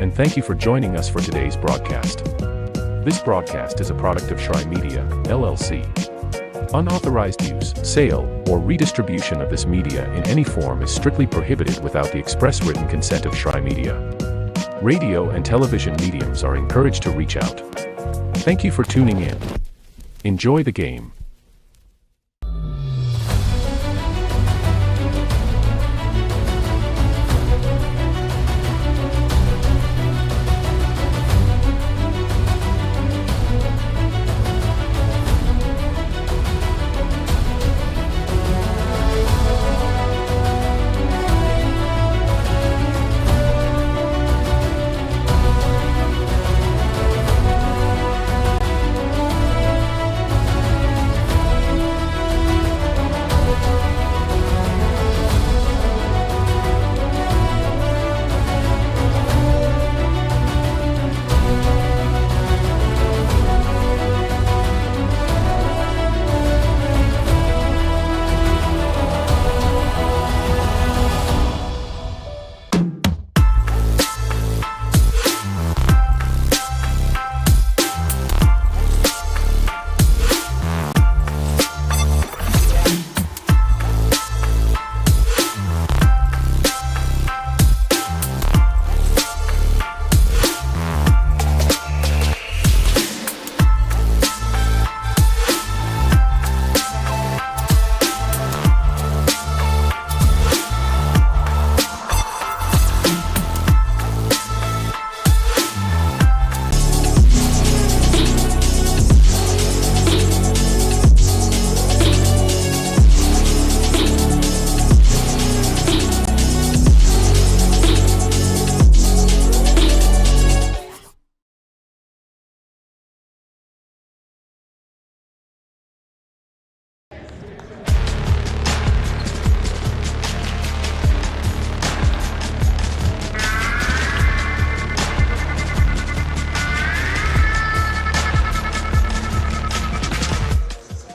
and thank you for joining us for today's broadcast. This broadcast is a product of Shry Media, LLC. Unauthorized use, sale, or redistribution of this media in any form is strictly prohibited without the express written consent of Shry Media. Radio and television mediums are encouraged to reach out. Thank you for tuning in. Enjoy the game.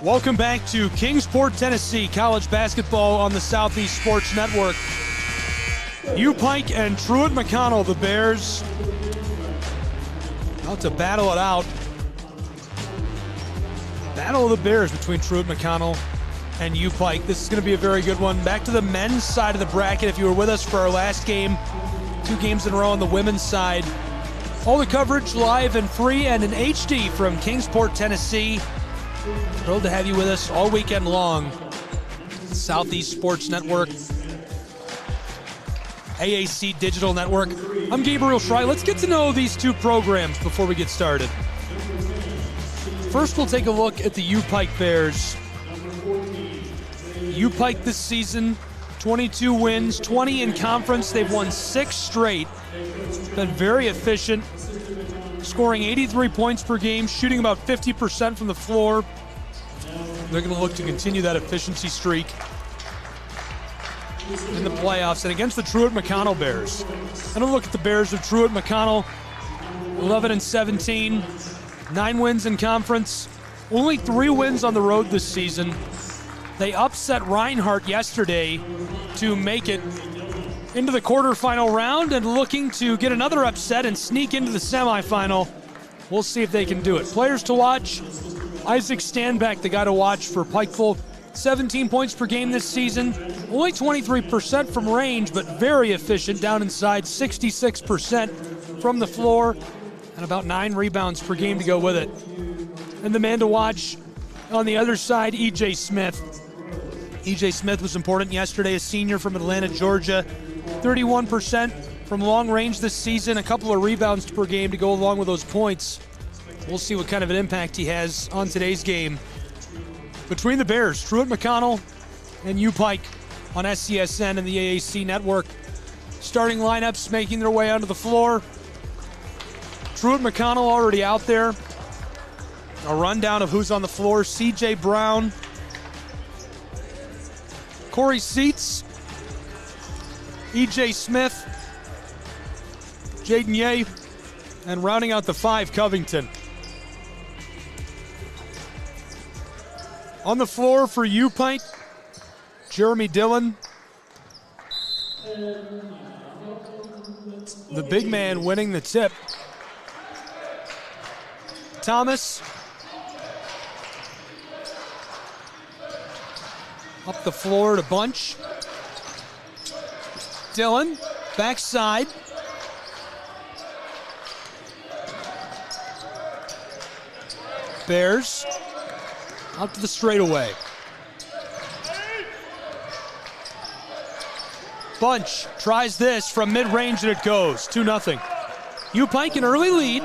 Welcome back to Kingsport, Tennessee, college basketball on the Southeast Sports Network. Pike and Truett-McConnell, the Bears, out to battle it out. Battle of the Bears between Truett-McConnell and Pike. This is going to be a very good one. Back to the men's side of the bracket. If you were with us for our last game, 2 games in a row on the women's side. All the coverage live and free and in HD from Kingsport, Tennessee. Thrilled to have you with us all weekend long. Southeast Sports Network, AAC Digital Network. I'm Gabriel Shry. Let's get to know these 2 programs before we get started. First, we'll take a look at the Pike Bears. Pike this season, 22 wins, 20 in conference. They've won 6 straight. Been very efficient, scoring 83 points per game, shooting about 50% from the floor. They're going to look to continue that efficiency streak in the playoffs and against the Truett-McConnell Bears. And a look at the Bears of Truett-McConnell, 11-17, 9 wins in conference, only 3 wins on the road this season. They upset Reinhardt yesterday to make it into the quarterfinal round and looking to get another upset and sneak into the semifinal. We'll see if they can do it. Players to watch: Isaac Stanback, the guy to watch for Pikeville. 17 points per game this season. Only 23% from range, but very efficient down inside. 66% from the floor and about 9 rebounds per game to go with it. And the man to watch on the other side, E.J. Smith. E.J. Smith was important yesterday, a senior from Atlanta, Georgia. 31% from long range this season, a couple of rebounds per game to go along with those points. We'll see what kind of an impact he has on today's game. Between the Bears, Truett-McConnell and Pike on SCSN and the AAC network. Starting lineups making their way onto the floor. Truett-McConnell already out there. A rundown of who's on the floor: C.J. Brown, Corey Seitz, E.J. Smith, Jaden Ye, and rounding out the 5, Covington. On the floor for Pike, Jeremy Dillon, the big man winning the tip. Thomas up the floor to Bunch. Dillon, backside. Bears out to the straightaway. Bunch tries this from mid-range and it goes. 2-0. U-Pike an early lead.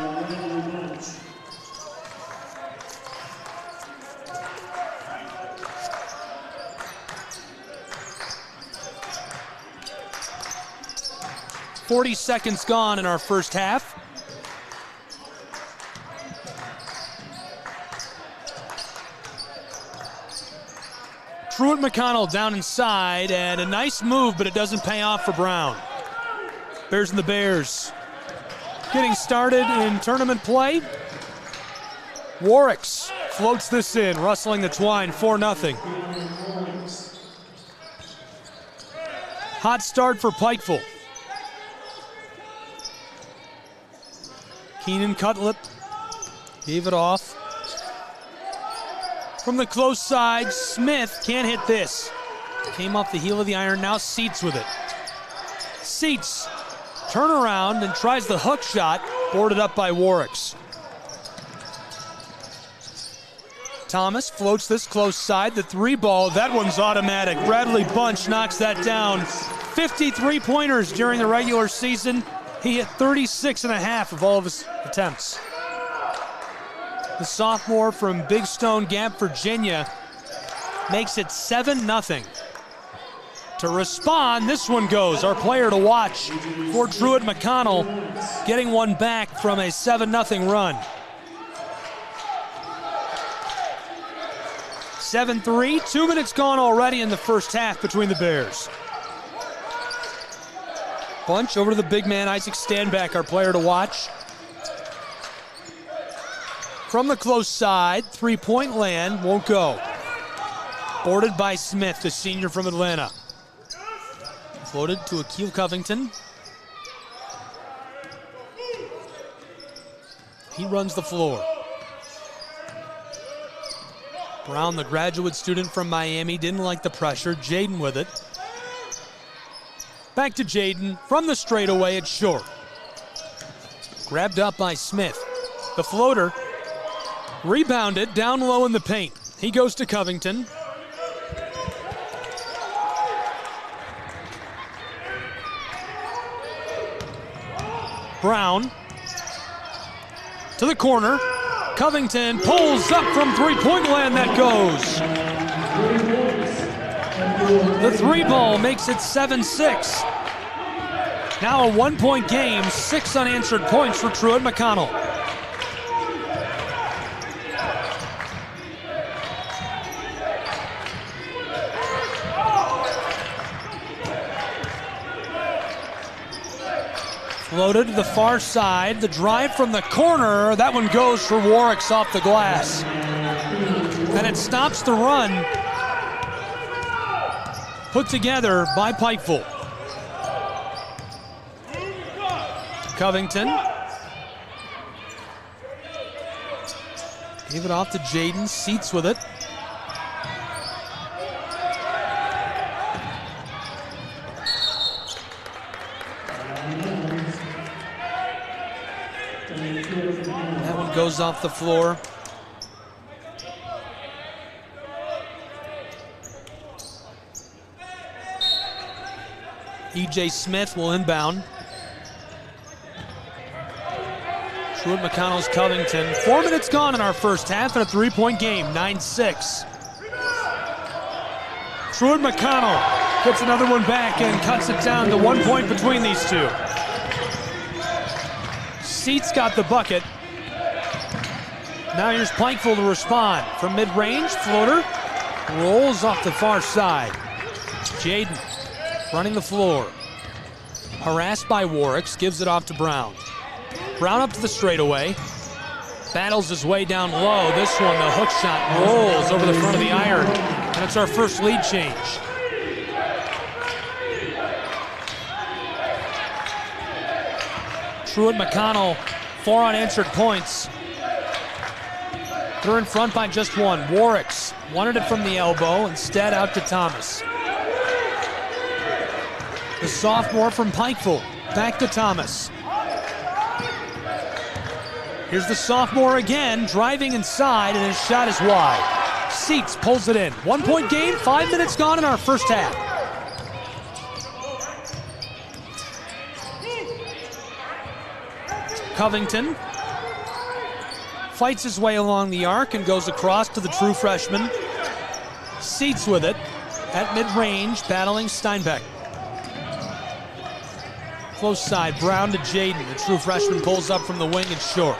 .40 seconds gone in our first half. Truett-McConnell down inside, and a nice move, but it doesn't pay off for Brown. Bears and the Bears getting started in tournament play. Warwicks floats this in, rustling the twine, 4-0. Hot start for Pikeville. Keenan Cutlip gave it off. From the close side, Smith can't hit this. Came off the heel of the iron, now Seats with it. Seats, turn around and tries the hook shot, boarded up by Warwicks. Thomas floats this close side, the 3-ball, that one's automatic. Bradley Bunch knocks that down. 53 pointers during the regular season. He hit 36.5 of all of his attempts. The sophomore from Big Stone Gap, Virginia, makes it 7-0. To respond, this one goes. Our player to watch for Truett-McConnell, getting one back from a 7-0 run. 7-3, 2 minutes gone already in the first half between the Bears. Bunch over to the big man, Isaac Standback, our player to watch. From the close side, 3-point land, won't go. Boarded by Smith, the senior from Atlanta. Floated to Akil Covington. He runs the floor. Brown, the graduate student from Miami, didn't like the pressure. Jaden with it. Back to Jaden, from the straightaway, it's short. Grabbed up by Smith. The floater, rebounded, down low in the paint. He goes to Covington. Brown to the corner. Covington pulls up from 3-point land, that goes. The 3-ball makes it 7-6. Now a 1-point game, 6 unanswered points for Truett-McConnell. Floated to the far side, the drive from the corner, that one goes for Warwicks off the glass. And it stops the run put together by Pikeville. Covington gave it off to Jaden, Seats with it. That one goes off the floor. E.J. Smith will inbound. Truett-McConnell's Covington. 4 minutes gone in our first half and a 3-point game, 9-6. Truett-McConnell gets another one back and cuts it down to 1 point between these two. Seats got the bucket. Now here's Pikeville to respond. From mid-range, floater, rolls off the far side. Jaden running the floor. Harassed by Warwicks, gives it off to Brown. Brown up to the straightaway. Battles his way down low. This one, the hook shot, rolls over the front of the iron. And it's our first lead change. Truett-McConnell, 4 unanswered points. They're in front by just 1. Warricks wanted it from the elbow, instead out to Thomas. The sophomore from Pikeville, back to Thomas. Here's the sophomore again, driving inside, and his shot is wide. Seats pulls it in. 1-point game, 5 minutes gone in our first half. Covington fights his way along the arc and goes across to the true freshman. Seats with it at mid-range, battling Steinbeck. Close side, Brown to Jaden. The true freshman pulls up from the wing and short.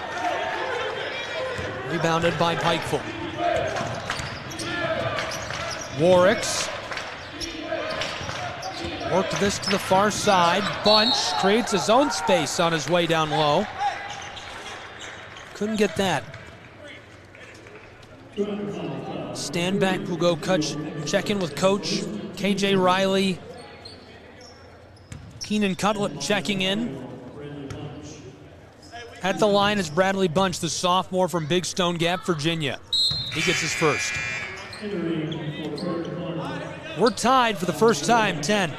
Rebounded by Pikeville. Warricks worked this to the far side. Bunch creates his own space on his way down low. Couldn't get that. Steinbeck will go check in with coach. KJ Riley. Keenan Cutlip checking in. At the line is Bradley Bunch, the sophomore from Big Stone Gap, Virginia. He gets his first. We're tied for the first time, 10.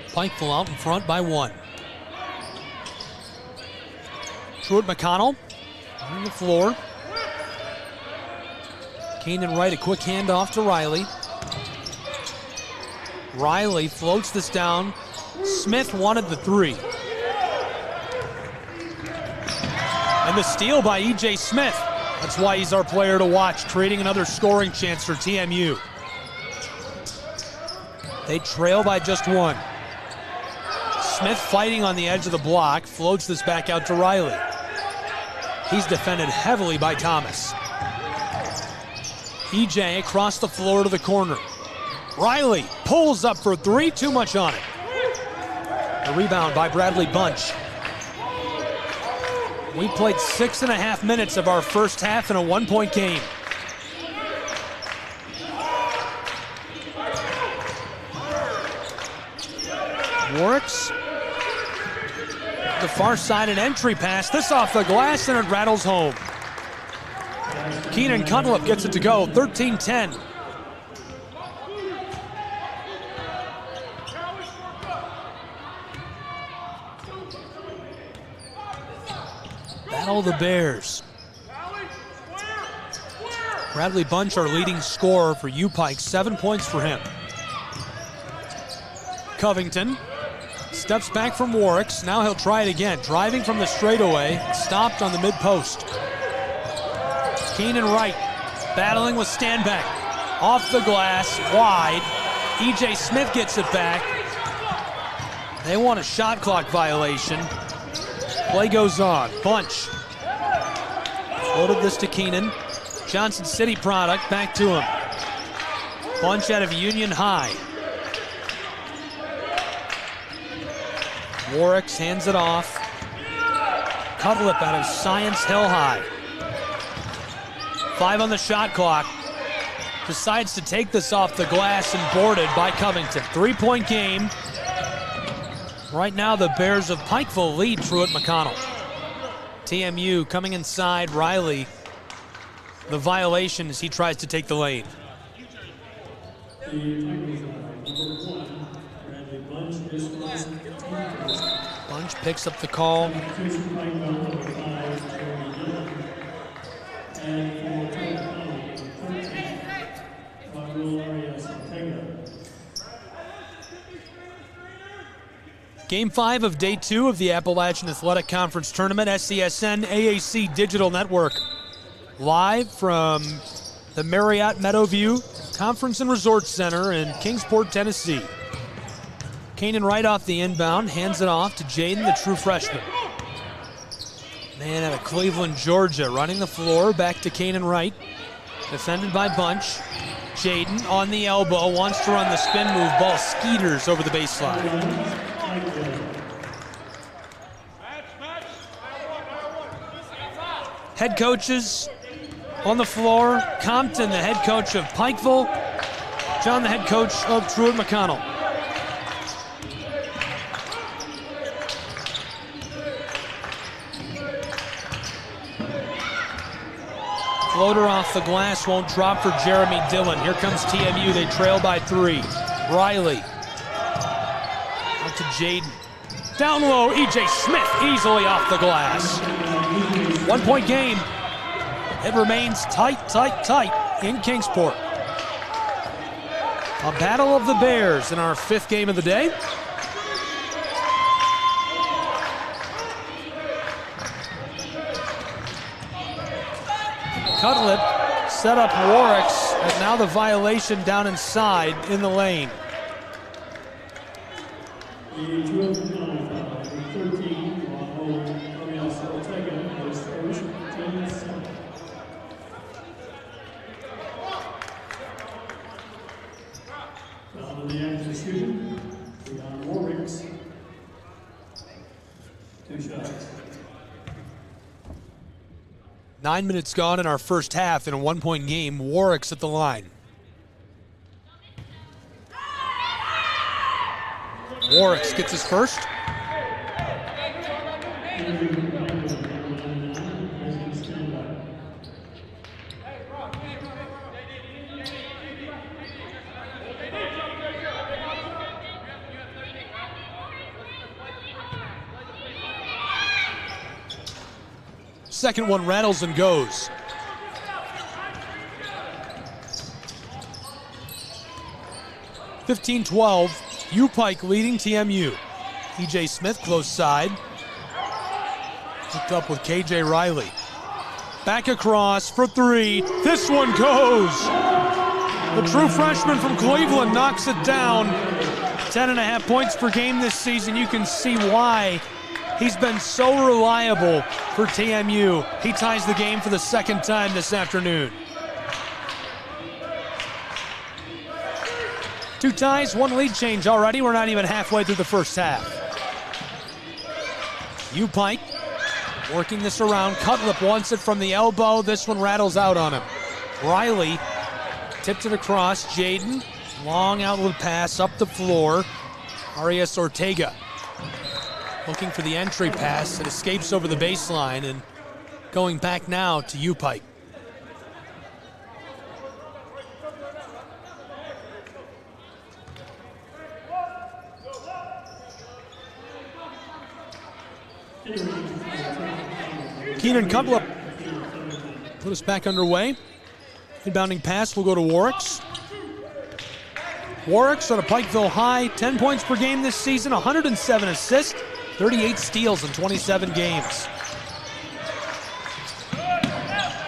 Pikeville out in front by 1. Truett-McConnell on the floor. Keenan Wright, a quick handoff to Riley. Riley floats this down. Smith wanted the 3. And the steal by E.J. Smith. That's why he's our player to watch, creating another scoring chance for TMU. They trail by just 1. Smith fighting on the edge of the block, floats this back out to Riley. He's defended heavily by Thomas. EJ across the floor to the corner. Riley pulls up for 3, too much on it. A rebound by Bradley Bunch. We played 6.5 minutes of our first half in a 1-point game. Warricks. The far side, an entry pass. This off the glass and it rattles home. Keenan Cutlip gets it to go, 13-10. Battle of the Bears. Bradley Bunch, our leading scorer for U-Pike, 7 points for him. Covington steps back from Warricks. Now he'll try it again. Driving from the straightaway, stopped on the mid-post. Keenan Wright battling with Steinbeck. Off the glass, wide. E.J. Smith gets it back. They want a shot clock violation. Play goes on. Bunch floated this to Keenan. Johnson City product, back to him. Bunch out of Union High. Warricks hands it off. Cutlip out of Science Hill High. 5 on the shot clock. Decides to take this off the glass and boarded by Covington. 3-point game. Right now the Bears of Pikeville lead Truett-McConnell. TMU coming inside Riley. The violation as he tries to take the lane. Bunch picks up the call. Game 5 of day 2 of the Appalachian Athletic Conference Tournament, SCSN AAC Digital Network. Live from the Marriott Meadowview Conference and Resort Center in Kingsport, Tennessee. Keenan Wright off the inbound, hands it off to Jaden, the true freshman. Man out of Cleveland, Georgia, running the floor, back to Keenan Wright. Defended by Bunch. Jaden on the elbow, wants to run the spin move. Ball skeeters over the baseline. Head coaches on the floor. Compton, the head coach of Pikeville. John, the head coach of Truett-McConnell. Floater off the glass, won't drop for Jeremy Dillon. Here comes TMU, they trail by 3. Riley. Out to Jaden. Down low, E.J. Smith easily off the glass. 1 point game. It remains tight, tight, tight in Kingsport. A battle of the Bears in our 5th game of the day. Cutlip set up Warwick's, and now the violation down inside in the lane. Warwick's 2 shots. 9 minutes gone in our first half in a 1 point game. Warwick's at the line. Warwick's gets his first. Second one rattles and goes. (15-12). U-Pike leading TMU. E.J. Smith close side. Hooked up with K.J. Riley. Back across for 3. This one goes. The true freshman from Cleveland knocks it down. 10.5 points per game this season. You can see why he's been so reliable for TMU. He ties the game for the 2nd time this afternoon. 2 ties, 1 lead change already. We're not even halfway through the first half. U-Pike working this around. Cutlip wants it from the elbow. This one rattles out on him. Riley tipped it across. Jaden, long outlet pass up the floor. Arias Ortega looking for the entry pass. It escapes over the baseline and going back now to U-Pike. Keenan Cutlip put us back underway. Inbounding pass will go to Warwick's. Warwick's on a Pikeville high, 10 points per game this season, 107 assists, 38 steals in 27 games.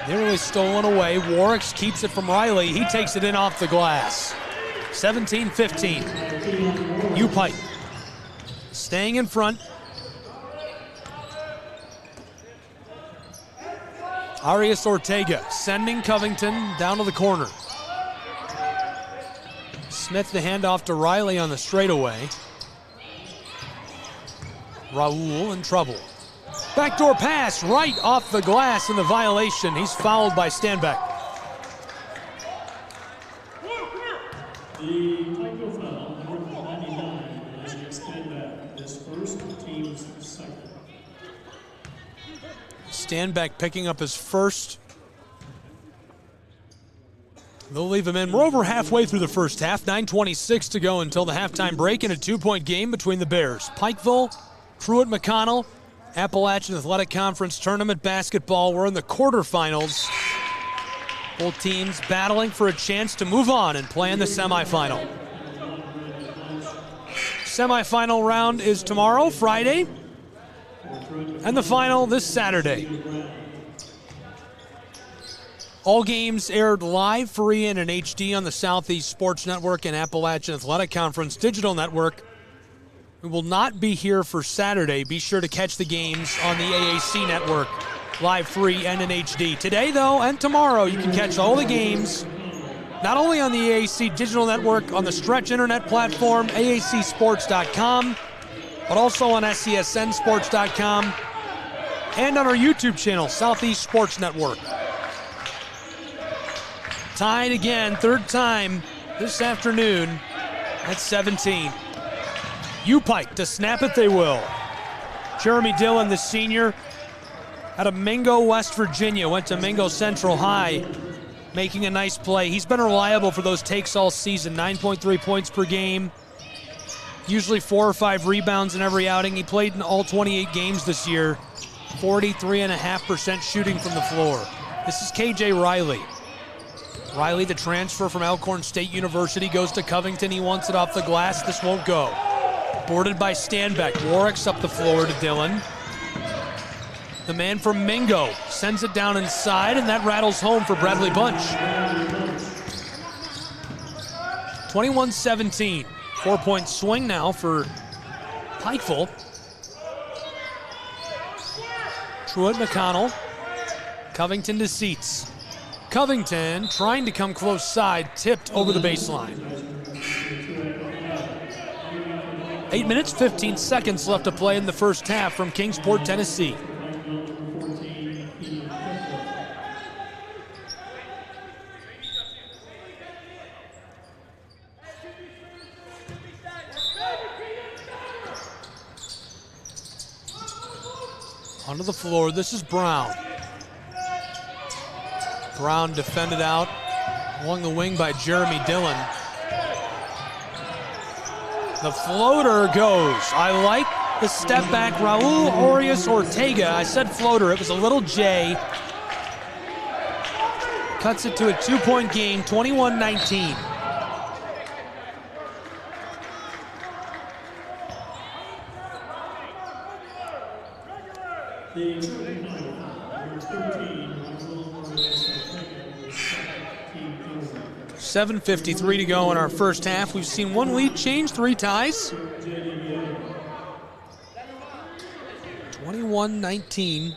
Nearly stolen away. Warwick's keeps it from Riley. He takes it in off the glass. 17-15. U-Pike staying in front. Arias Ortega sending Covington down to the corner. Smith the handoff to Riley on the straightaway. Raul in trouble. Backdoor pass right off the glass in the violation. He's fouled by Stanback. The Pikeville foul, number 99, is Stanback, his first, team's 2nd. Stanback picking up his first. They'll leave him in. We're over halfway through the first half. 9:26 to go until the halftime break in a 2-point game between the Bears. Pikeville, Truett-McConnell, Appalachian Athletic Conference Tournament basketball. We're in the quarterfinals. Both teams battling for a chance to move on and play in the semifinal. Semifinal round is tomorrow, Friday, and the final this Saturday. All games aired live, free, and in HD on the Southeast Sports Network and Appalachian Athletic Conference Digital Network. We will not be here for Saturday. Be sure to catch the games on the AAC Network, live, free, and in HD. Today, though, and tomorrow, you can catch all the games not only on the AAC Digital Network, on the Stretch Internet platform, AACsports.com, but also on SCSNsports.com, and on our YouTube channel, Southeast Sports Network. Tied again, third time this afternoon at 17. U-Pike to snap it they will. Jeremy Dillon, the senior, out of Mingo, West Virginia, went to Mingo Central High, making a nice play. He's been reliable for those takes all season, 9.3 points per game, usually 4 or 5 rebounds in every outing. He played in all 28 games this year, 43.5% shooting from the floor. This is KJ Riley. Riley, the transfer from Elkhorn State University, goes to Covington. He wants it off the glass. This won't go. Boarded by Stanbeck. Warwick's up the floor to Dillon. The man from Mingo sends it down inside, and that rattles home for Bradley Bunch. 21-17. 4-point swing now for Pikeville. Truett-McConnell. Covington to Seats. Covington trying to come close side, tipped over the baseline. 8 minutes, 15 seconds left to play in the first half from Kingsport, Tennessee. Onto the floor, this is Brown. Brown defended out along the wing by Jeremy Dillon. The floater goes. I like the step back. Raul Orias Ortega. I said floater. It was a little J. Cuts it to a 2-point game, 21-19. The 13, 7:53 to go in our first half. We've seen one lead change, 3 ties. 21-19.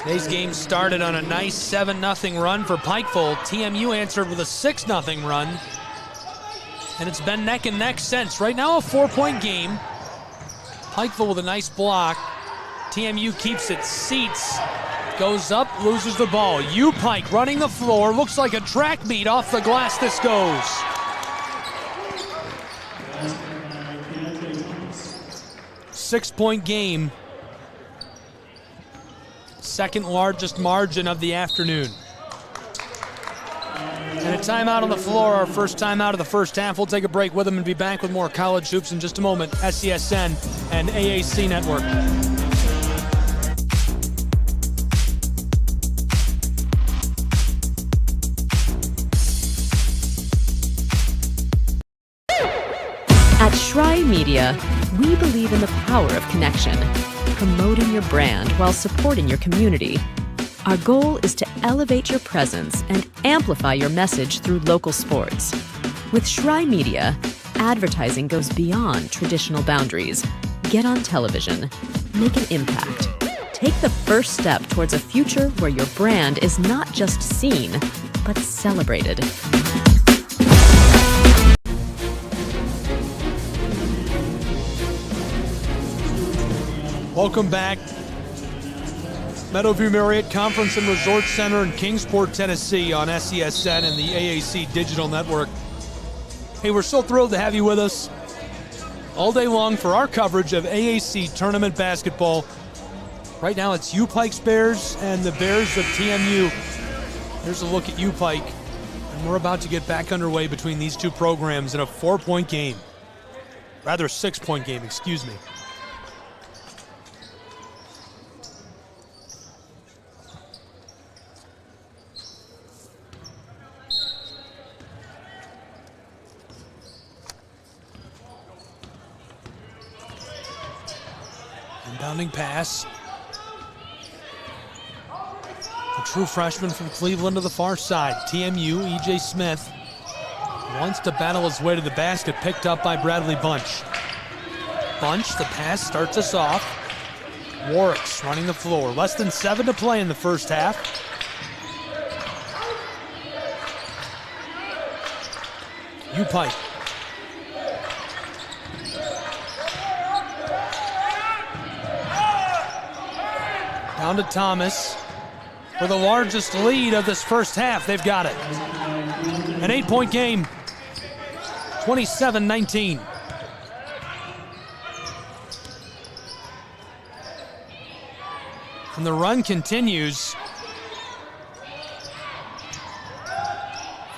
Today's game started on a nice 7-0 run for Pikeville. TMU answered with a 6-0 run. And it's been neck and neck since. Right now a 4-point game. Pikeville with a nice block. TMU keeps it. Seats. Goes up, loses the ball. U-Pike running the floor. Looks like a track meet off the glass this goes. Six-point game. Second largest margin of the afternoon. And a timeout on the floor, our first timeout of the first half. We'll take a break with them and be back with more college hoops in just a moment. SCSN and AAC Network. At Shry Media, we believe in the power of connection, promoting your brand while supporting your community. Our goal is to elevate your presence and amplify your message through local sports. With Shry Media, advertising goes beyond traditional boundaries. Get on television. Make an impact. Take the first step towards a future where your brand is not just seen, but celebrated. Welcome back. Meadowview Marriott Conference and Resort Center in Kingsport, Tennessee on SCSN and the AAC Digital Network. Hey, we're so thrilled to have you with us all day long for our coverage of AAC tournament basketball. Right now it's U-Pike's Bears and the Bears of TMU. Here's a look at U-Pike, and we're about to get back underway between these two programs in a 4-point game. Rather, 6-point game, excuse me. Inbounding pass. The true freshman from Cleveland to the far side. TMU, E.J. Smith. Wants to battle his way to the basket, picked up by Bradley Bunch. Bunch, the pass starts us off. Warwick's running the floor. Less than 7 to play in the first half. Pike. Down to Thomas for the largest lead of this first half. They've got it. An 8-point game. 27-19. And the run continues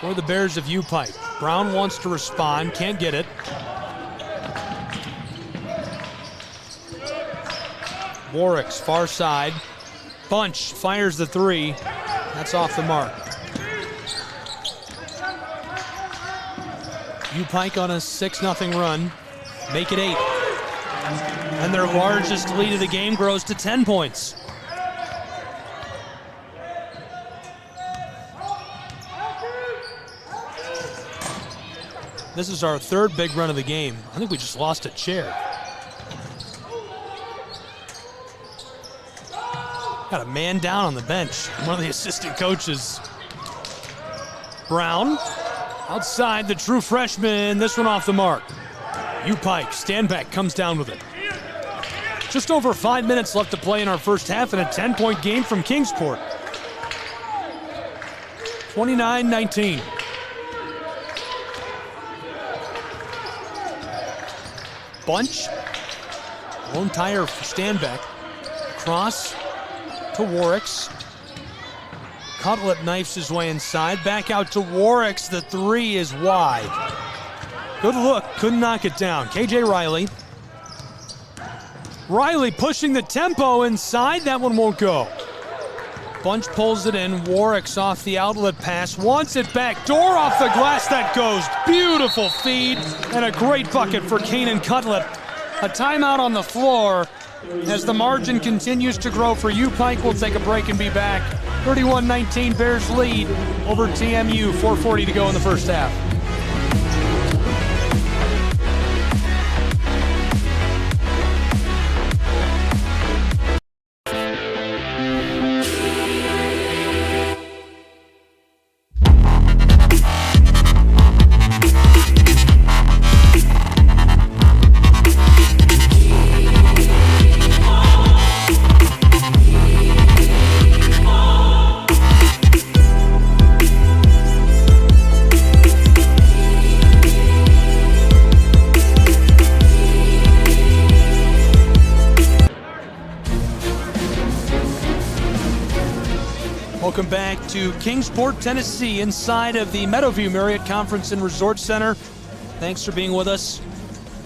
for the Bears of U-Pike. Brown wants to respond, can't get it. Warwick's far side. Bunch fires the three. That's off the mark. U-Pike on a 6-0 run. Make it 8. And their largest lead of the game grows to 10 points. This is our third big run of the game. I think we just lost a chair. Got a man down on the bench. One of the assistant coaches. Brown, outside, the true freshman. This one off the mark. U-Pike, Standback comes down with it. Just over 5 minutes left to play in our first half and a 10-point game from Kingsport. 29-19. Bunch, lone tire for Standback. Cross to Warwick's. Cutlet knifes his way inside. Back out to Warwick's. The three is wide. Good look, couldn't knock it down. KJ Riley. Riley pushing the tempo inside. That one won't go. Bunch pulls it in. Warwick's off the outlet pass. Wants it back. Door off the glass. That goes. Beautiful feed and a great bucket for Kanan Cutlet. A timeout on the floor as the margin continues to grow for U-Pike. We'll take a break and be back. 31-19 Bears lead over TMU. 4:40 to go in the first half. Welcome back to Kingsport, Tennessee, inside of the Meadowview Marriott Conference and Resort Center. Thanks for being with us.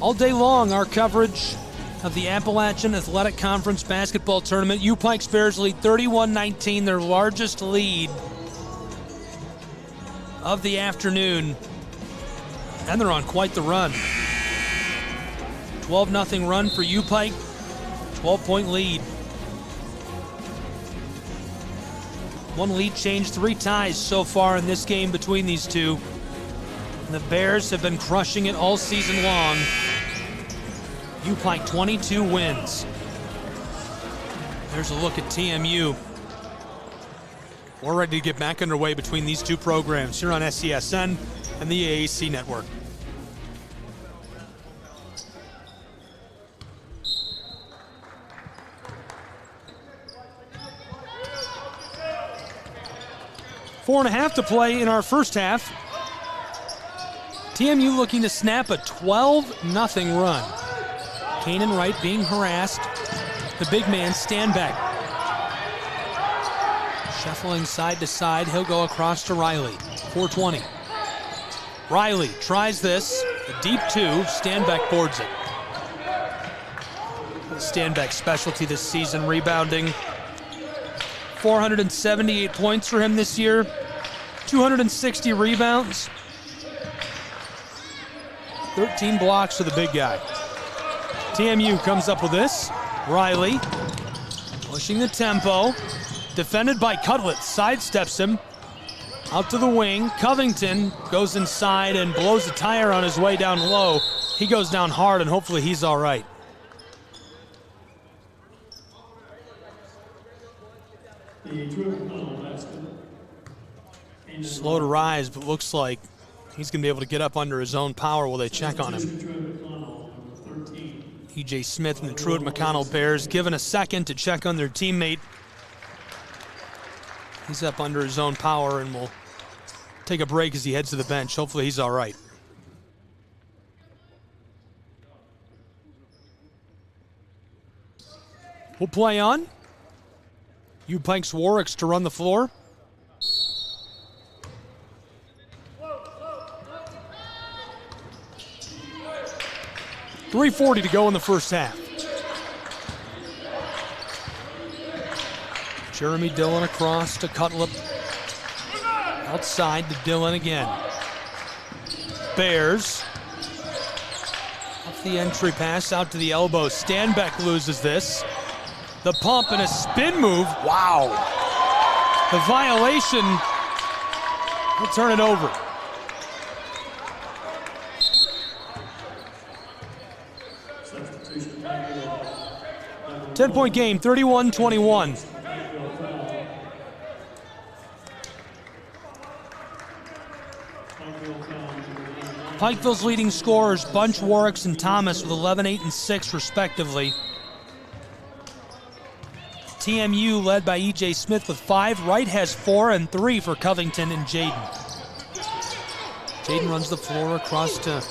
All day long, our coverage of the Appalachian Athletic Conference basketball tournament. U-Pike's Bears lead 31-19, their largest lead of the afternoon. And they're on quite the run. 12-0 run for U-Pike, 12-point lead. One lead change, 3 ties so far in this game between these two. And the Bears have been crushing it all season long. U-Pike 22 wins. There's a look at TMU. We're ready to get back underway between these two programs here on SCSN and the AAC network. Four and a half to play in our first half. TMU looking to snap a 12-0 run. Kanan Wright being harassed. The big man Standback. Shuffling side to side, he'll go across to Riley. 4:20. Riley tries this, a deep 2, Standback boards it. Standback's specialty this season, rebounding. 478 points for him this year, 260 rebounds, 13 blocks for the big guy. TMU comes up with this. Riley pushing the tempo, defended by Cutlet, sidesteps him. Out to the wing. Covington goes inside and blows a tire on his way down low. He goes down hard, and hopefully he's all right. The Truett-McConnell basket. Slow to rise, but looks like he's going to be able to get up under his own power while they check on him. Truett-McConnell, number 13. E.J. Smith and the Truett-McConnell Bears given a second to check on their teammate. He's up under his own power and will take a break as he heads to the bench. Hopefully he's all right. We'll play on. Pikes Warwicks to run the floor. .340 to go in the first half. Jeremy Dillon across to Cutlip. Outside to Dillon again. Bears. Off the entry pass out to the elbow. Stanbeck loses this. The pump and a spin move. Wow. The violation. We'll turn it over. Substitution. 10-point game, 31-21. Pikeville's leading scorers, Bunch, Warwicks, and Thomas with 11, 8, and 6 respectively. TMU led by E.J. Smith with 5. Wright has 4 and 3 for Covington and Jaden. Jaden runs the floor across to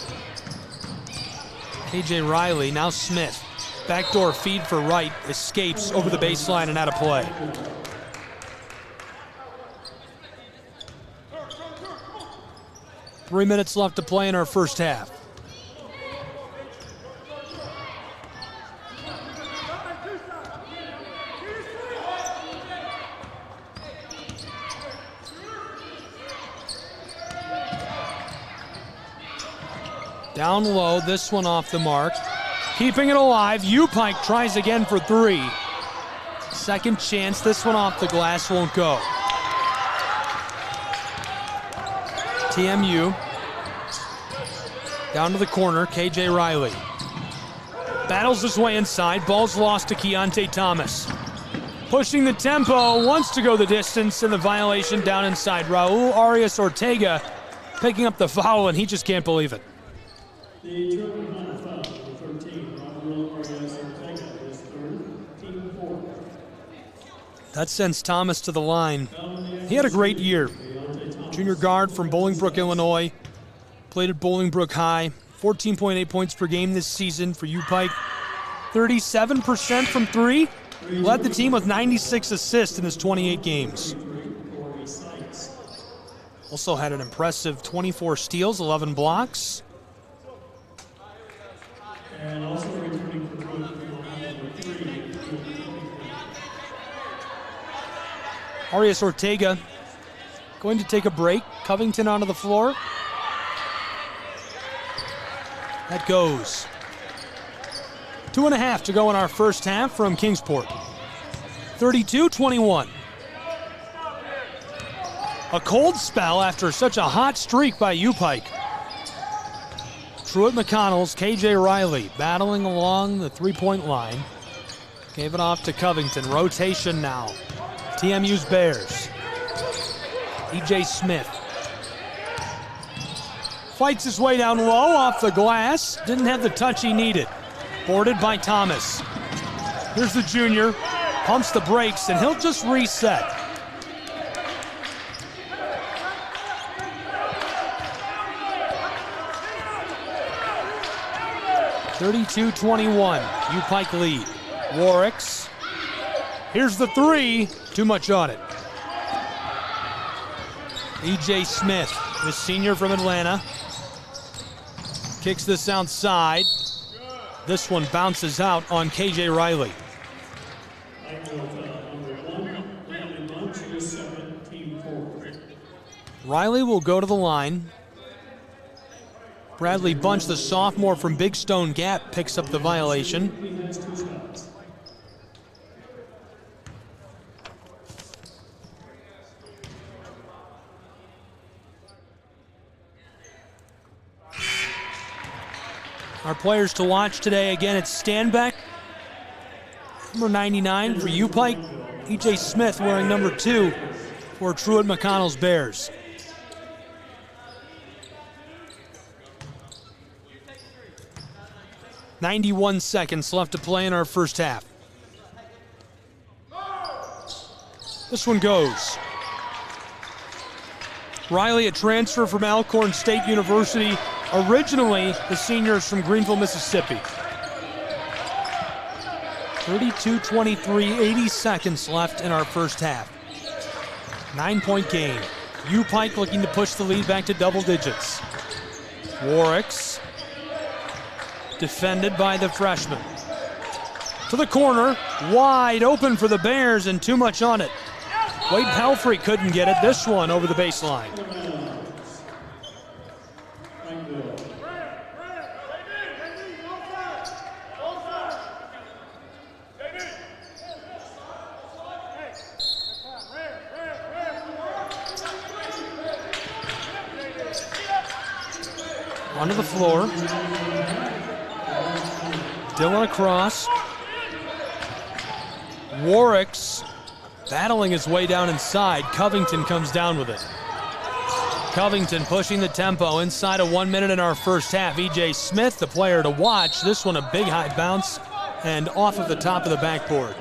K.J. Riley. Now Smith. Backdoor feed for Wright. Escapes over the baseline and out of play. Three minutes left to play in our first half. Down low, this one off the mark. Keeping it alive, Pike tries again for 3. Second chance, this one off the glass, won't go. TMU. Down to the corner, KJ Riley. Battles his way inside, ball's lost to Keontae Thomas. Pushing the tempo, wants to go the distance, and the violation down inside. Raul Arias Ortega picking up the foul, and he just can't believe it. The Truett-McConnell foul, number 13, Raul Arias Ortega, his third, team 4. That sends Thomas to the line. He had a great year. Junior guard from Bolingbrook, Illinois. Played at Bolingbrook High. 14.8 points per game this season for Pike. 37% from 3. Led the team with 96 assists in his 28 games. Also had an impressive 24 steals, 11 blocks. And also returning for number 3. Arias Ortega going to take a break. Covington onto the floor. That goes. 2.5 to go in our first half from Kingsport. 32-21. A cold spell after such a hot streak by Pike. Truett-McConnell's KJ Riley battling along the three-point line. Gave it off to Covington. Rotation now. TMU's Bears. E.J. Smith. Fights his way down low off the glass. Didn't have the touch he needed. Boarded by Thomas. Here's the junior. Pumps the brakes, and he'll just reset. (32-21). Pike lead. Warwicks. Here's the 3. Too much on it. E.J. Smith, the senior from Atlanta. Kicks this outside. This one bounces out on KJ Riley. Riley will go to the line. Bradley Bunch, the sophomore from Big Stone Gap, picks up the violation. Our players to watch today, again, it's Stanbeck, number 99 for U-Pike. E.J. Smith wearing number 2 for Truett-McConnell's Bears. "91 seconds left to play in our first half. This one goes. Riley, a transfer from Alcorn State University, originally the seniors from Greenville, Mississippi. 32-23, 80 seconds left in our first half. 9-point game. U-Pike looking to push the lead back to double digits. Warwicks, defended by the freshman. To the corner, wide open for the Bears and too much on it. Wade Pelfrey couldn't get it. This one over the baseline. Onto the floor. Dylan across. Warwicks battling his way down inside. Covington comes down with it. Covington pushing the tempo inside of 1 minute in our first half. E.J. Smith, the player to watch. This one a big high bounce and off of the top of the backboard.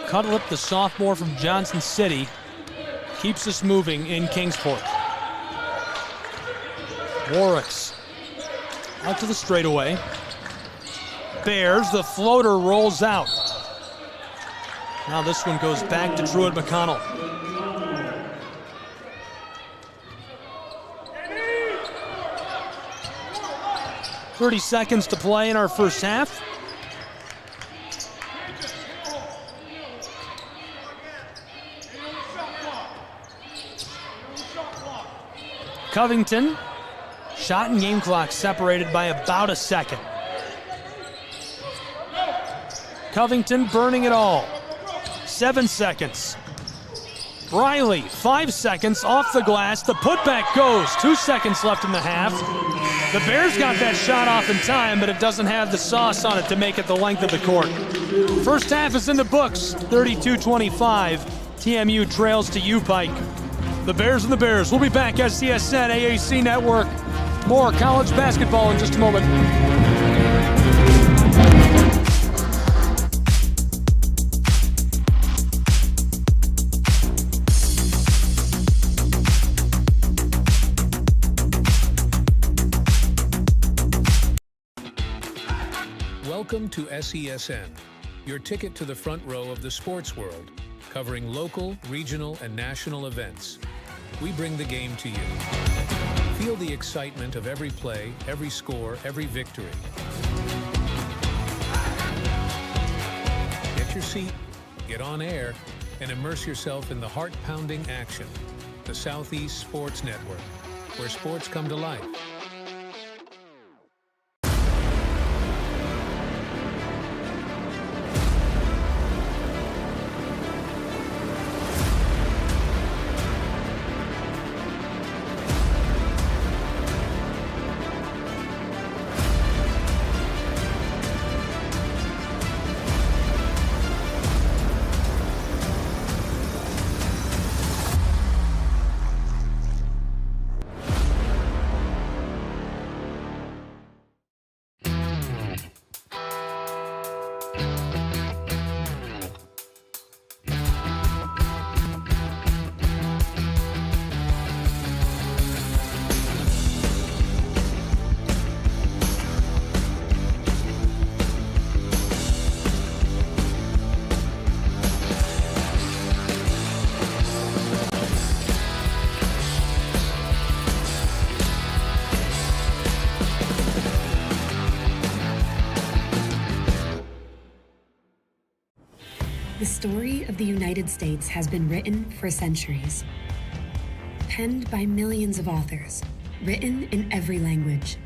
Cutlip, the sophomore from Johnson City, keeps us moving in Kingsport. Warwicks out to the straightaway. Bears, the floater rolls out. Now this one goes back to Truett-McConnell. "30 seconds to play in our first half. Covington, shot and game clock separated by about a second. Covington burning it all. 7 seconds. Riley, 5 seconds off the glass. The putback goes. 2 seconds left in the half. The Bears got that shot off in time, but it doesn't have the sauce on it to make it the length of the court. First half is in the books. 32-25. TMU trails to U-Pike. The Bears and the Bears. We'll be back, SCSN, AAC Network. More college basketball in just a moment. Welcome to SESN, your ticket to the front row of the sports world, covering local, regional, and national events. We bring the game to you. Feel the excitement of every play, every score, every victory. Get your seat, get on air, and immerse yourself in the heart-pounding action. The Southeast Sports Network, where sports come to life. The story of the United States has been written for centuries. Penned by millions of authors, written in every language,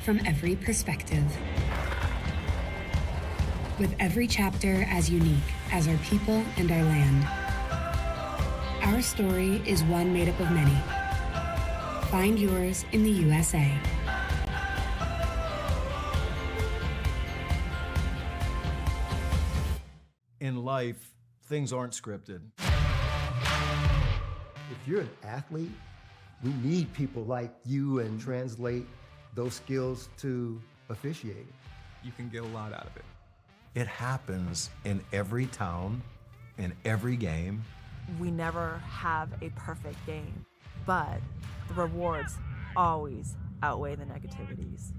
from every perspective. With every chapter as unique as our people and our land. Our story is one made up of many. Find yours in the USA. In life, things aren't scripted. If you're an athlete, we need people like you and translate those skills to officiating. You can get a lot out of it. It happens in every town, in every game. We never have a perfect game, but the rewards always outweigh the negativities.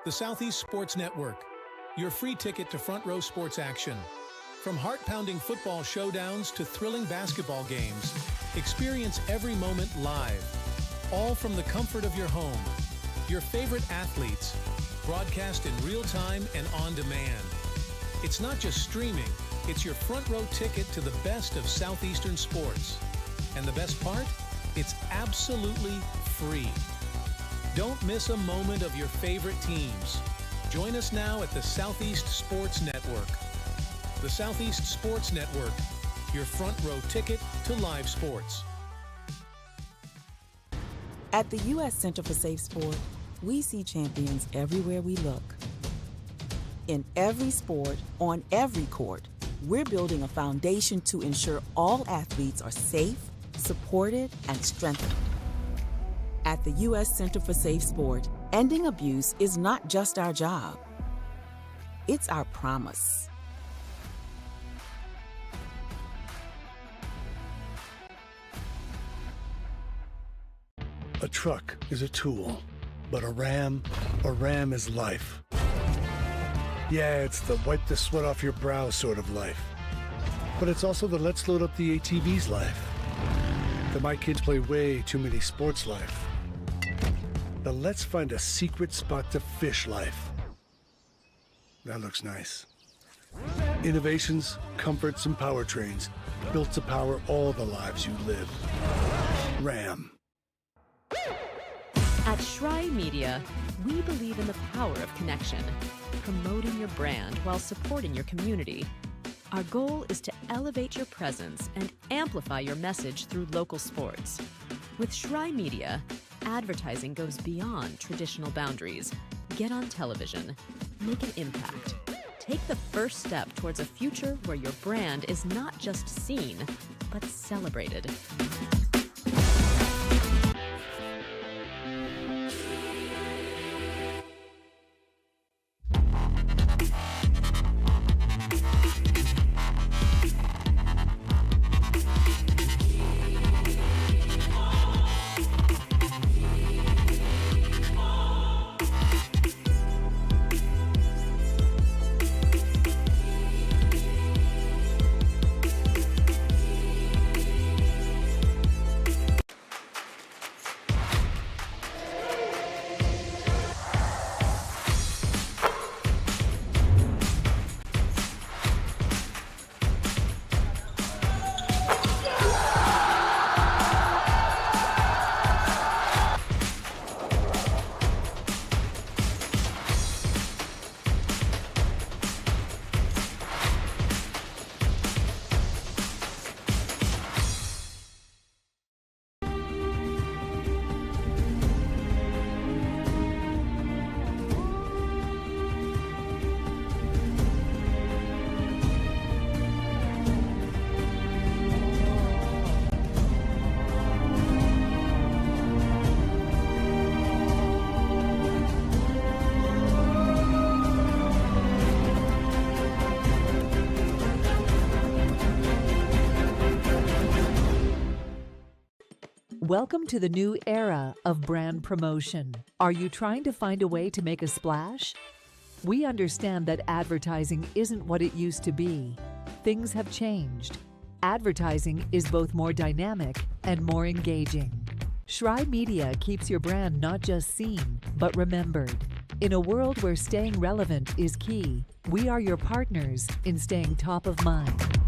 The Southeast Sports Network, your free ticket to front row sports action. From heart-pounding football showdowns to thrilling basketball games, experience every moment live, all from the comfort of your home. Your favorite athletes, broadcast in real time and on demand. It's not just streaming, it's your front row ticket to the best of Southeastern sports. And the best part? It's absolutely free. Don't miss a moment of your favorite teams. Join us now at the Southeast Sports Network. The Southeast Sports Network, your front row ticket to live sports. At the U.S. Center for Safe Sport, we see champions everywhere we look. In every sport, on every court, we're building a foundation to ensure all athletes are safe, supported, and strengthened. At the U.S. Center for Safe Sport, ending abuse is not just our job. It's our promise. A truck is a tool, but a ram is life. Yeah, it's the wipe the sweat off your brow sort of life. But it's also the let's load up the ATV's life. The my kids play way too many sports life. The let's find a secret spot to fish life. That looks nice. Innovations, comforts, and powertrains built to power all the lives you live. Ram. At Shry Media, we believe in the power of connection, promoting your brand while supporting your community. Our goal is to elevate your presence and amplify your message through local sports. With Shry Media, advertising goes beyond traditional boundaries. Get on television. Make an impact. Take the first step towards a future where your brand is not just seen, but celebrated. Welcome to the new era of brand promotion. Are you trying to find a way to make a splash? We understand that advertising isn't what it used to be. Things have changed. Advertising is both more dynamic and more engaging. Schrei Media keeps your brand not just seen, but remembered. In a world where staying relevant is key, we are your partners in staying top of mind.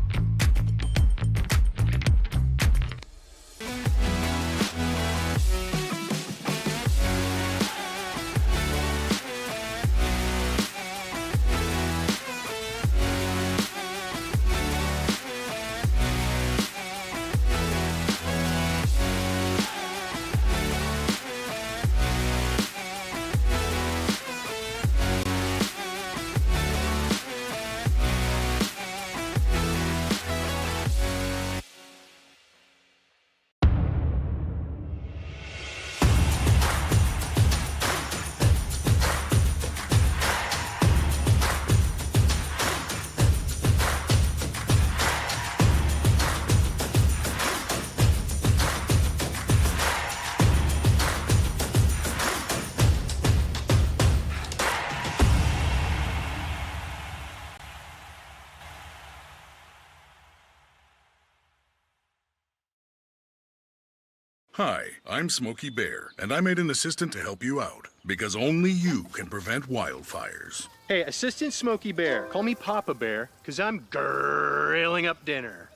Hi, I'm Smokey Bear, and I made an assistant to help you out, because only you can prevent wildfires. Hey, Assistant Smokey Bear, call me Papa Bear, because I'm grilling up dinner.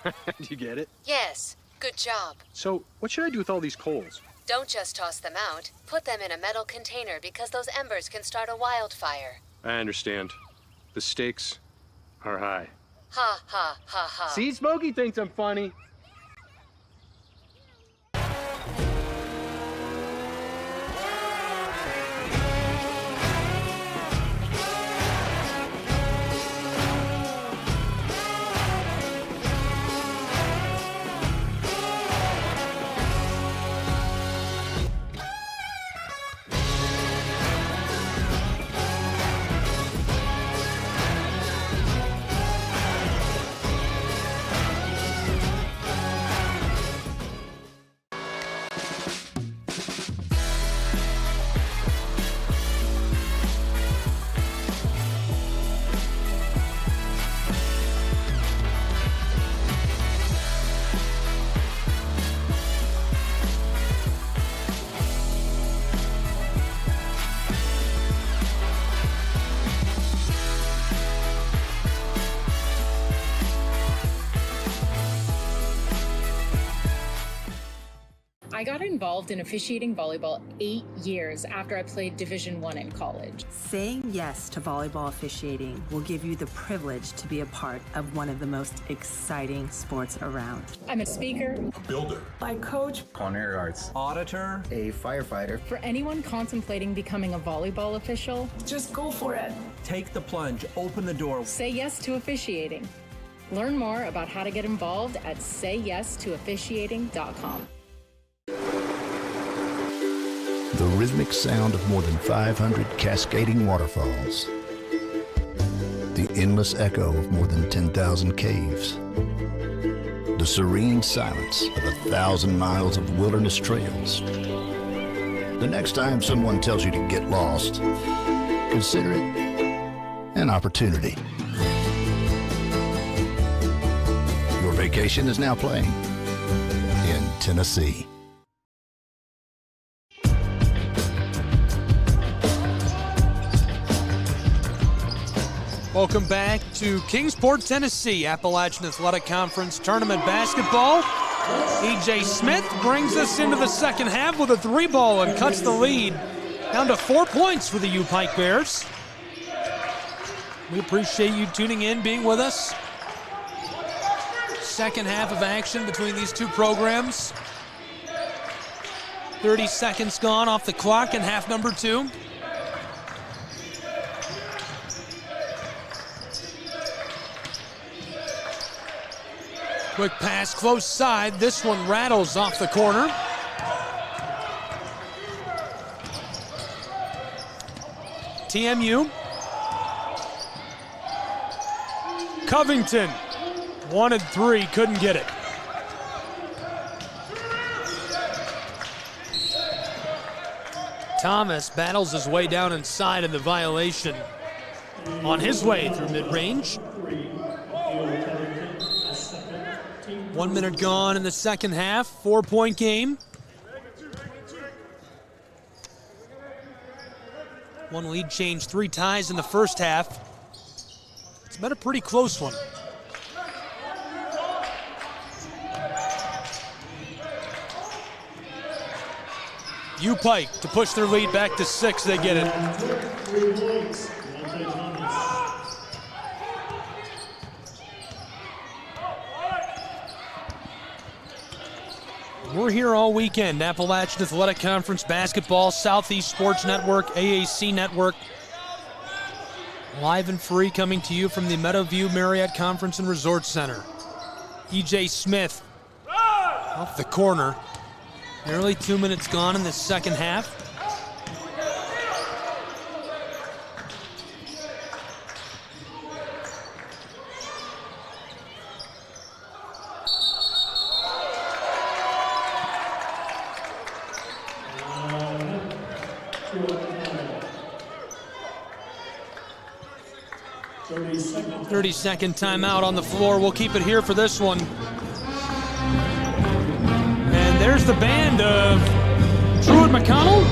Do you get it? Yes, good job. So, what should I do with all these coals? Don't just toss them out. Put them in a metal container because those embers can start a wildfire. I understand. The stakes are high. Ha, ha, ha, ha. See, Smokey thinks I'm funny. I got involved in officiating volleyball 8 years after I played Division I in college. Saying yes to volleyball officiating will give you the privilege to be a part of one of the most exciting sports around. I'm a speaker, A builder. I coach. Culinary arts. Auditor. A firefighter. For anyone contemplating becoming a volleyball official, just go for it. Take the plunge. Open the door. Say yes to officiating. Learn more about how to get involved at sayyes2officiating.com. The rhythmic sound of more than 500 cascading waterfalls. The endless echo of more than 10,000 caves. The serene silence of 1,000 miles of wilderness trails. The next time someone tells you to get lost, consider it an opportunity. Your vacation is now playing in Tennessee. Welcome back to Kingsport, Tennessee, Appalachian Athletic Conference Tournament Basketball. E.J. Smith brings us into the second half with a 3-ball and cuts the lead down to 4 points for the U Pike Bears. We appreciate you tuning in, being with us. Second half of action between these two programs. 30 seconds gone off the clock in half number 2. Quick pass, close side. This one rattles off the corner. TMU. Covington wanted 3, couldn't get it. Thomas battles his way down inside, and the violation on his way through mid-range. 1 minute gone in the second half, 4-point game. One lead change, 3 ties in the first half. It's been a pretty close one. Pike to push their lead back to 6. They get it. We're here all weekend. Appalachian Athletic Conference Basketball, Southeast Sports Network, AAC Network. Live and free, coming to you from the Meadowview Marriott Conference and Resort Center. E.J. Smith off the corner. Nearly 2 minutes gone in the second half. Truett-McConnell. 30-second timeout on the floor. We'll keep it here for this one. And there's the band of Truett-McConnell.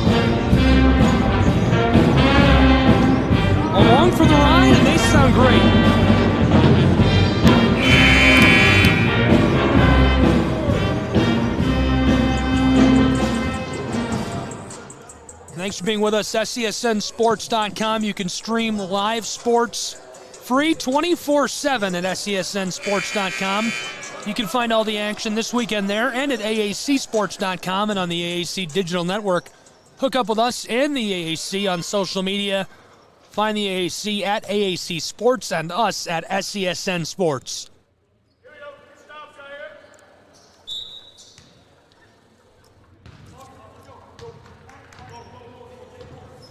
Along for the ride, and they sound great. Thanks for being with us. SESNSports.com. You can stream live sports free 24/7 at SESNSports.com. You can find all the action this weekend there and at AACSports.com and on the AAC Digital Network. Hook up with us and the AAC on social media. Find the AAC at AAC Sports and us at SESN Sports.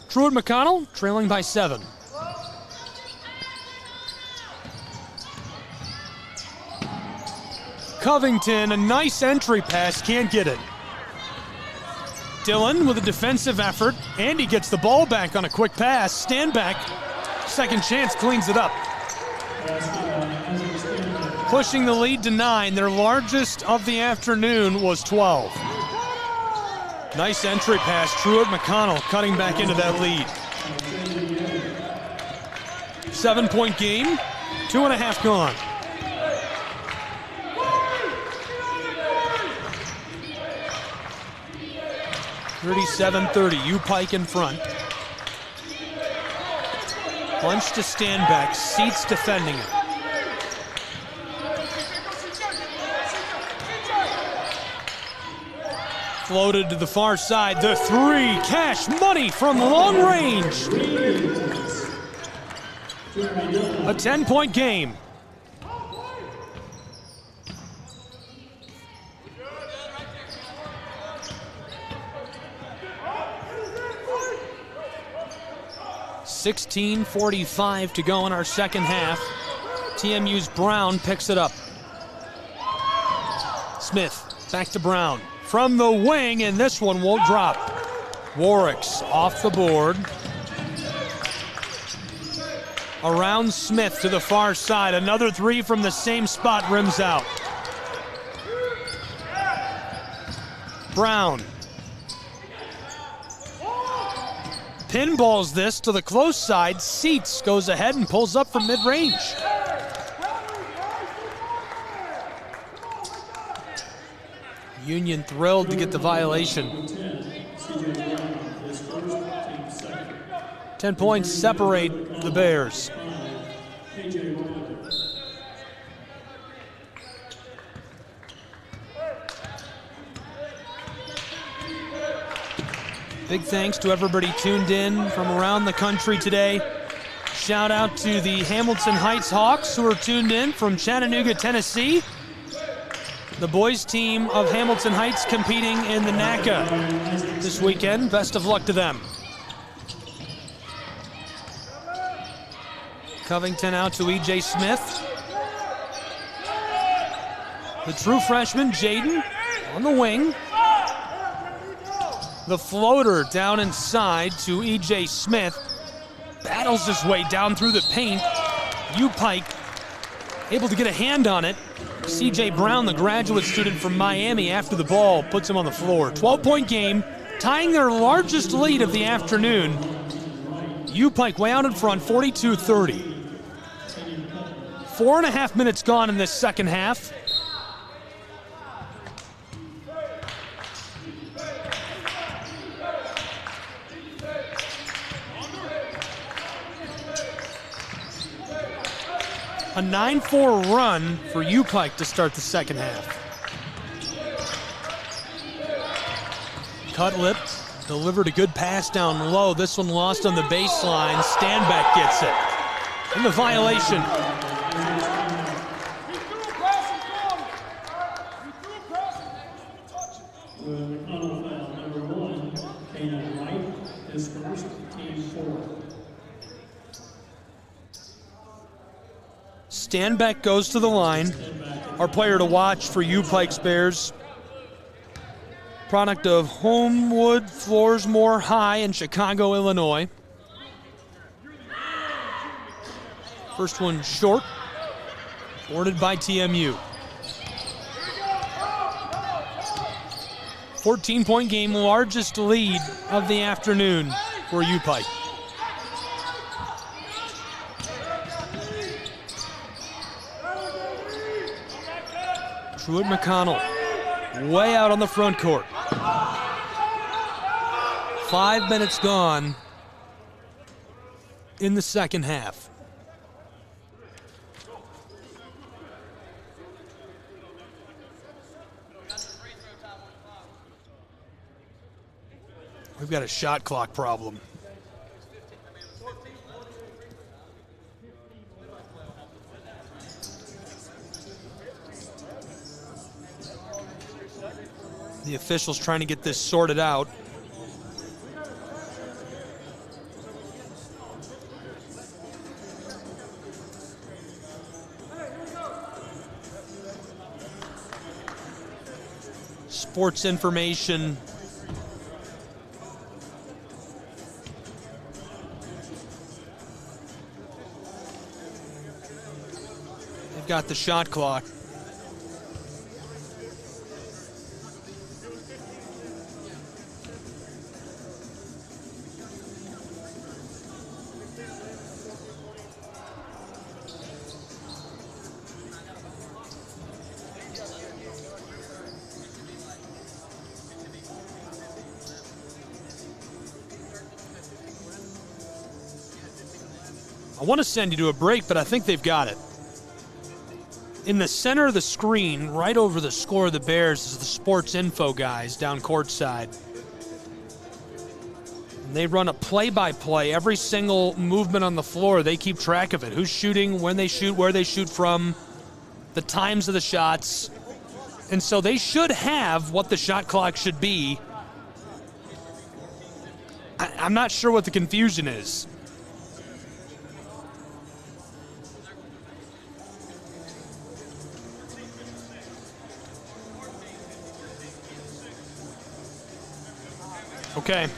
Truett-McConnell trailing by 7. Covington, a nice entry pass, can't get it. Dillon with a defensive effort, and he gets the ball back on a quick pass. Stand back, second chance, cleans it up. Pushing the lead to 9, their largest of the afternoon was 12. Nice entry pass, Truett-McConnell cutting back into that lead. 7-point game, 2.5 gone. (37-30), Pike in front. Bunch to stand back, Seats defending it. Floated to the far side, the 3, cash money from long range. A 10-point game. .45 to go in our second half. TMU's Brown picks it up. Smith back to Brown. From the wing, and this one won't drop. Warwick's off the board. Around Smith to the far side. Another 3 from the same spot, rims out. Brown. Pinballs this to the close side. Seats goes ahead and pulls up from mid-range. Union thrilled to get the violation. 10 points separate the Bears. Big thanks to everybody tuned in from around the country today. Shout out to the Hamilton Heights Hawks who are tuned in from Chattanooga, Tennessee. The boys team of Hamilton Heights competing in the NACA this weekend. Best of luck to them. Covington out to E.J. Smith. The true freshman, Jaden, on the wing. The floater down inside to E.J. Smith. Battles his way down through the paint. U-Pike able to get a hand on it. C.J. Brown, the graduate student from Miami, after the ball, puts him on the floor. 12-point game, tying their largest lead of the afternoon. U-Pike way out in front, 42-30. 4.5 minutes gone in this second half. A 9-4 run for U-Pike to start the second half. Cutlip delivered a good pass down low. This one lost on the baseline. Standback gets it. And the violation. McConnell foul number 1, Kanan Wright, his first, team 4. Standback goes to the line. Our player to watch for U-Pike's Bears. Product of Homewood Floresmore High in Chicago, Illinois. First one short, awarded by TMU. 14-point game, largest lead of the afternoon for U-Pike. Truett-McConnell way out on the front court. 5 minutes gone in the second half. We've got a shot clock problem. The officials trying to get this sorted out. Sports information. They've got the shot clock. I want to send you to a break, but I think they've got it. In the center of the screen, right over the score of the Bears, is the sports info guys down courtside. And they run a play-by-play. Every single movement on the floor, they keep track of it. Who's shooting, when they shoot, where they shoot from, the times of the shots. And so they should have what the shot clock should be. I'm not sure what the confusion is. Okay.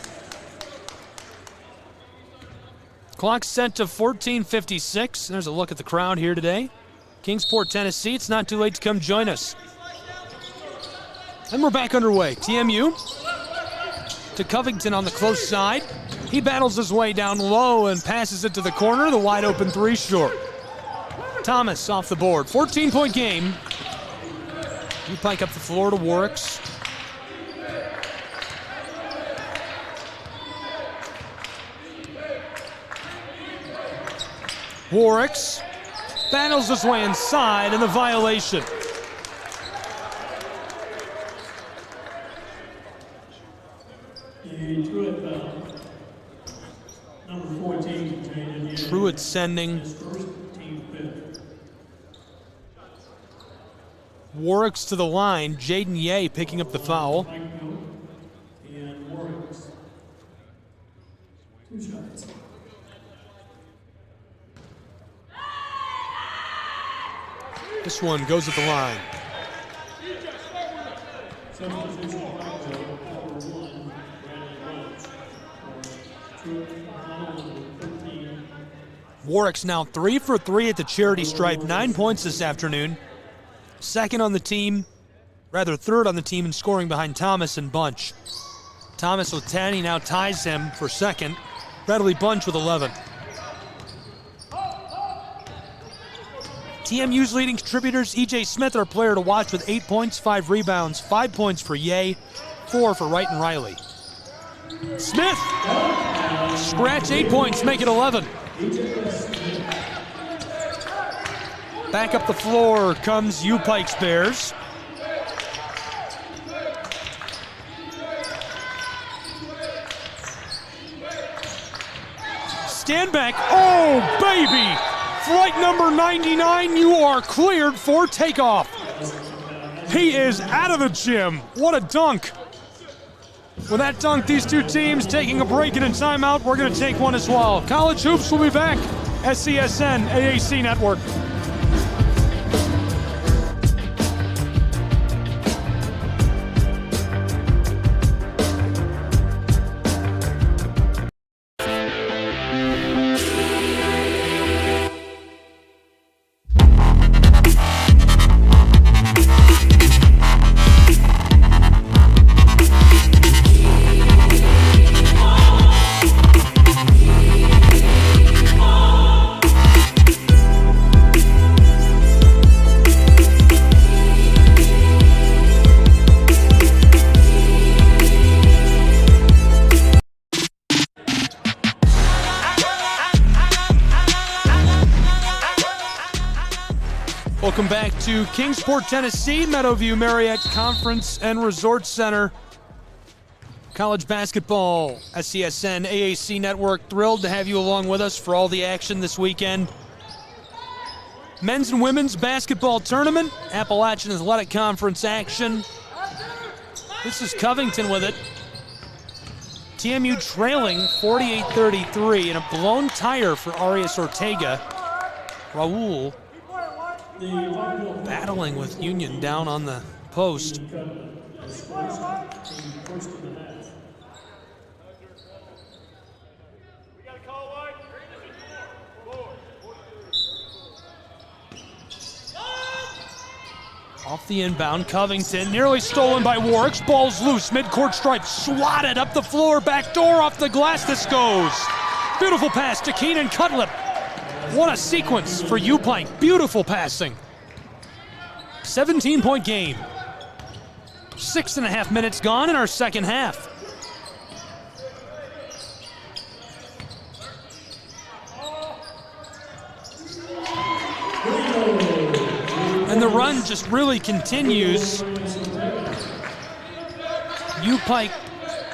Clock set to 14:56. There's a look at the crowd here today. Kingsport, Tennessee. It's not too late to come join us. And we're back underway. TMU to Covington on the close side. He battles his way down low and passes it to the corner. The wide open three short. Thomas off the board. 14-point game. U-Pike up the floor to Warwicks. Warwicks battles his way inside, and the violation. Truett sending. Warwicks to the line. Jaden Ye picking up the foul. This one goes at the line. Truett-McConnell, 13. Warwick's now 3 for 3 at the charity stripe, 9 points this afternoon. Third on the team in scoring behind Thomas and Bunch. Thomas with 10, he now ties him for second. Bradley Bunch with 11. TMU's leading contributors, E.J. Smith, our player to watch with 8 points, 5 rebounds, 5 points for Ye, 4 for Wright and Riley. Smith, scratch 8 points, make it 11. Back up the floor comes U-Pikes Bears. Stand back, oh baby! Flight number 99, you are cleared for takeoff. He is out of the gym. What a dunk. With that dunk, these two teams taking a break and a timeout. We're going to take one as well. College Hoops will be back. SCSN AAC Network. Welcome back to Kingsport, Tennessee, Meadowview Marriott Conference and Resort Center. College basketball, SCSN AAC Network. Thrilled to have you along with us for all the action this weekend. Men's and women's basketball tournament, Appalachian Athletic Conference action. This is Covington with it. TMU trailing 48-33 in a blown tire for Arias Ortega. Raul battling with Union down on the post. Off the inbound, Covington nearly stolen by Warwick. Ball's loose, midcourt stripe, swatted up the floor, back door off the glass. This goes. Beautiful pass to Keenan Cutlip. What a sequence for U-Pike. Beautiful passing. 17-point game. 6.5 minutes gone in our second half. And the run just really continues. U-Pike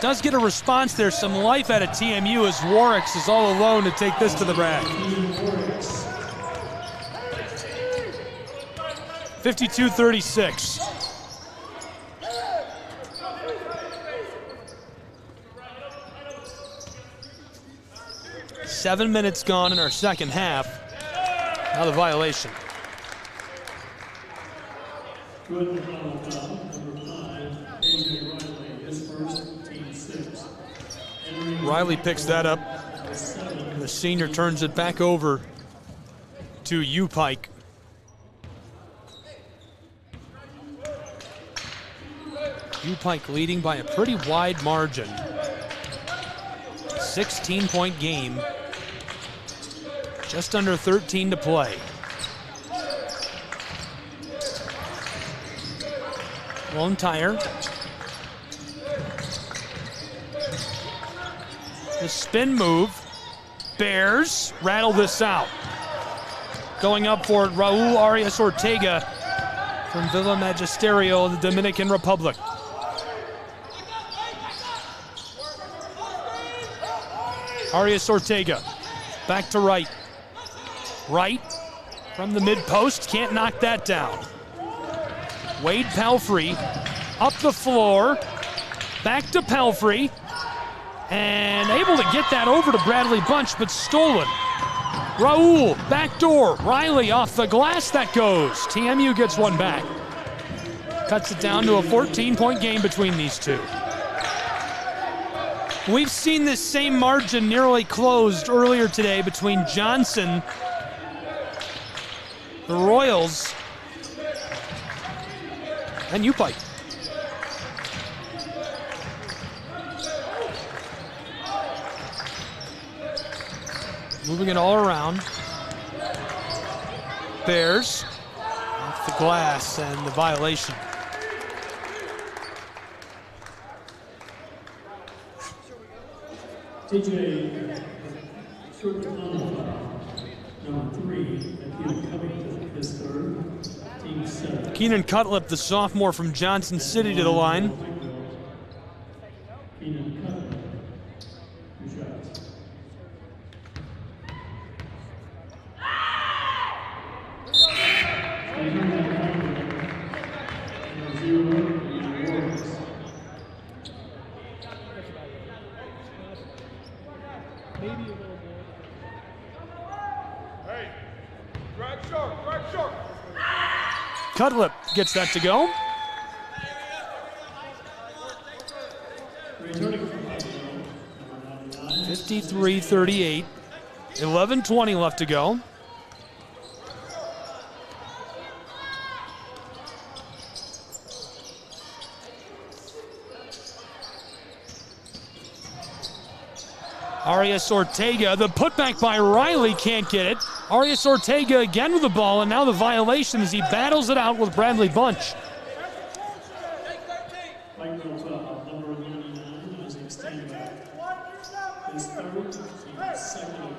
does get a response there, some life out of TMU as Warwick's is all alone to take this to the rack. 52-36. Seven minutes gone in our second half. Now the violation. Truett-McConnell foul, number 5, A.J. Riley, his first, team 6. Riley picks that up, and the senior turns it back over to U-Pike. U-Pike leading by a pretty wide margin. 16-point game. Just under 13 to play. Lone tire. The spin move. Bears rattle this out. Going up for it, Raul Arias Ortega from Villa Magisterio, the Dominican Republic. Arias Ortega, back to Wright. Wright from the mid-post, can't knock that down. Wade Pelfrey up the floor, back to Pelfrey, and able to get that over to Bradley Bunch, but stolen. Raul, backdoor, Riley off the glass, that goes. TMU gets one back. Cuts it down to a 14-point game between these two. We've seen this same margin nearly closed earlier today between Johnson, the Royals, and U-Pike. Moving it all around. Bears off the glass and the violation. TJ Truett-McConnell, number 3, and Covington, his third, team 7. Keenan Cutlip, the sophomore from Johnson City, to the line. Keenan Cutlip, 2 shots. Number 0, Maybe a little more. Hey, drag short, drag short. Cutlip gets that to go. returning from Pikeville, number 99. 53-38. 11:20 left to go. Arias Ortega, the putback by Riley, can't get it. Arias Ortega again with the ball, and now the violation as he battles it out with Bradley Bunch. Pikeville foul, number 99, Isaac Stanback. His third, second of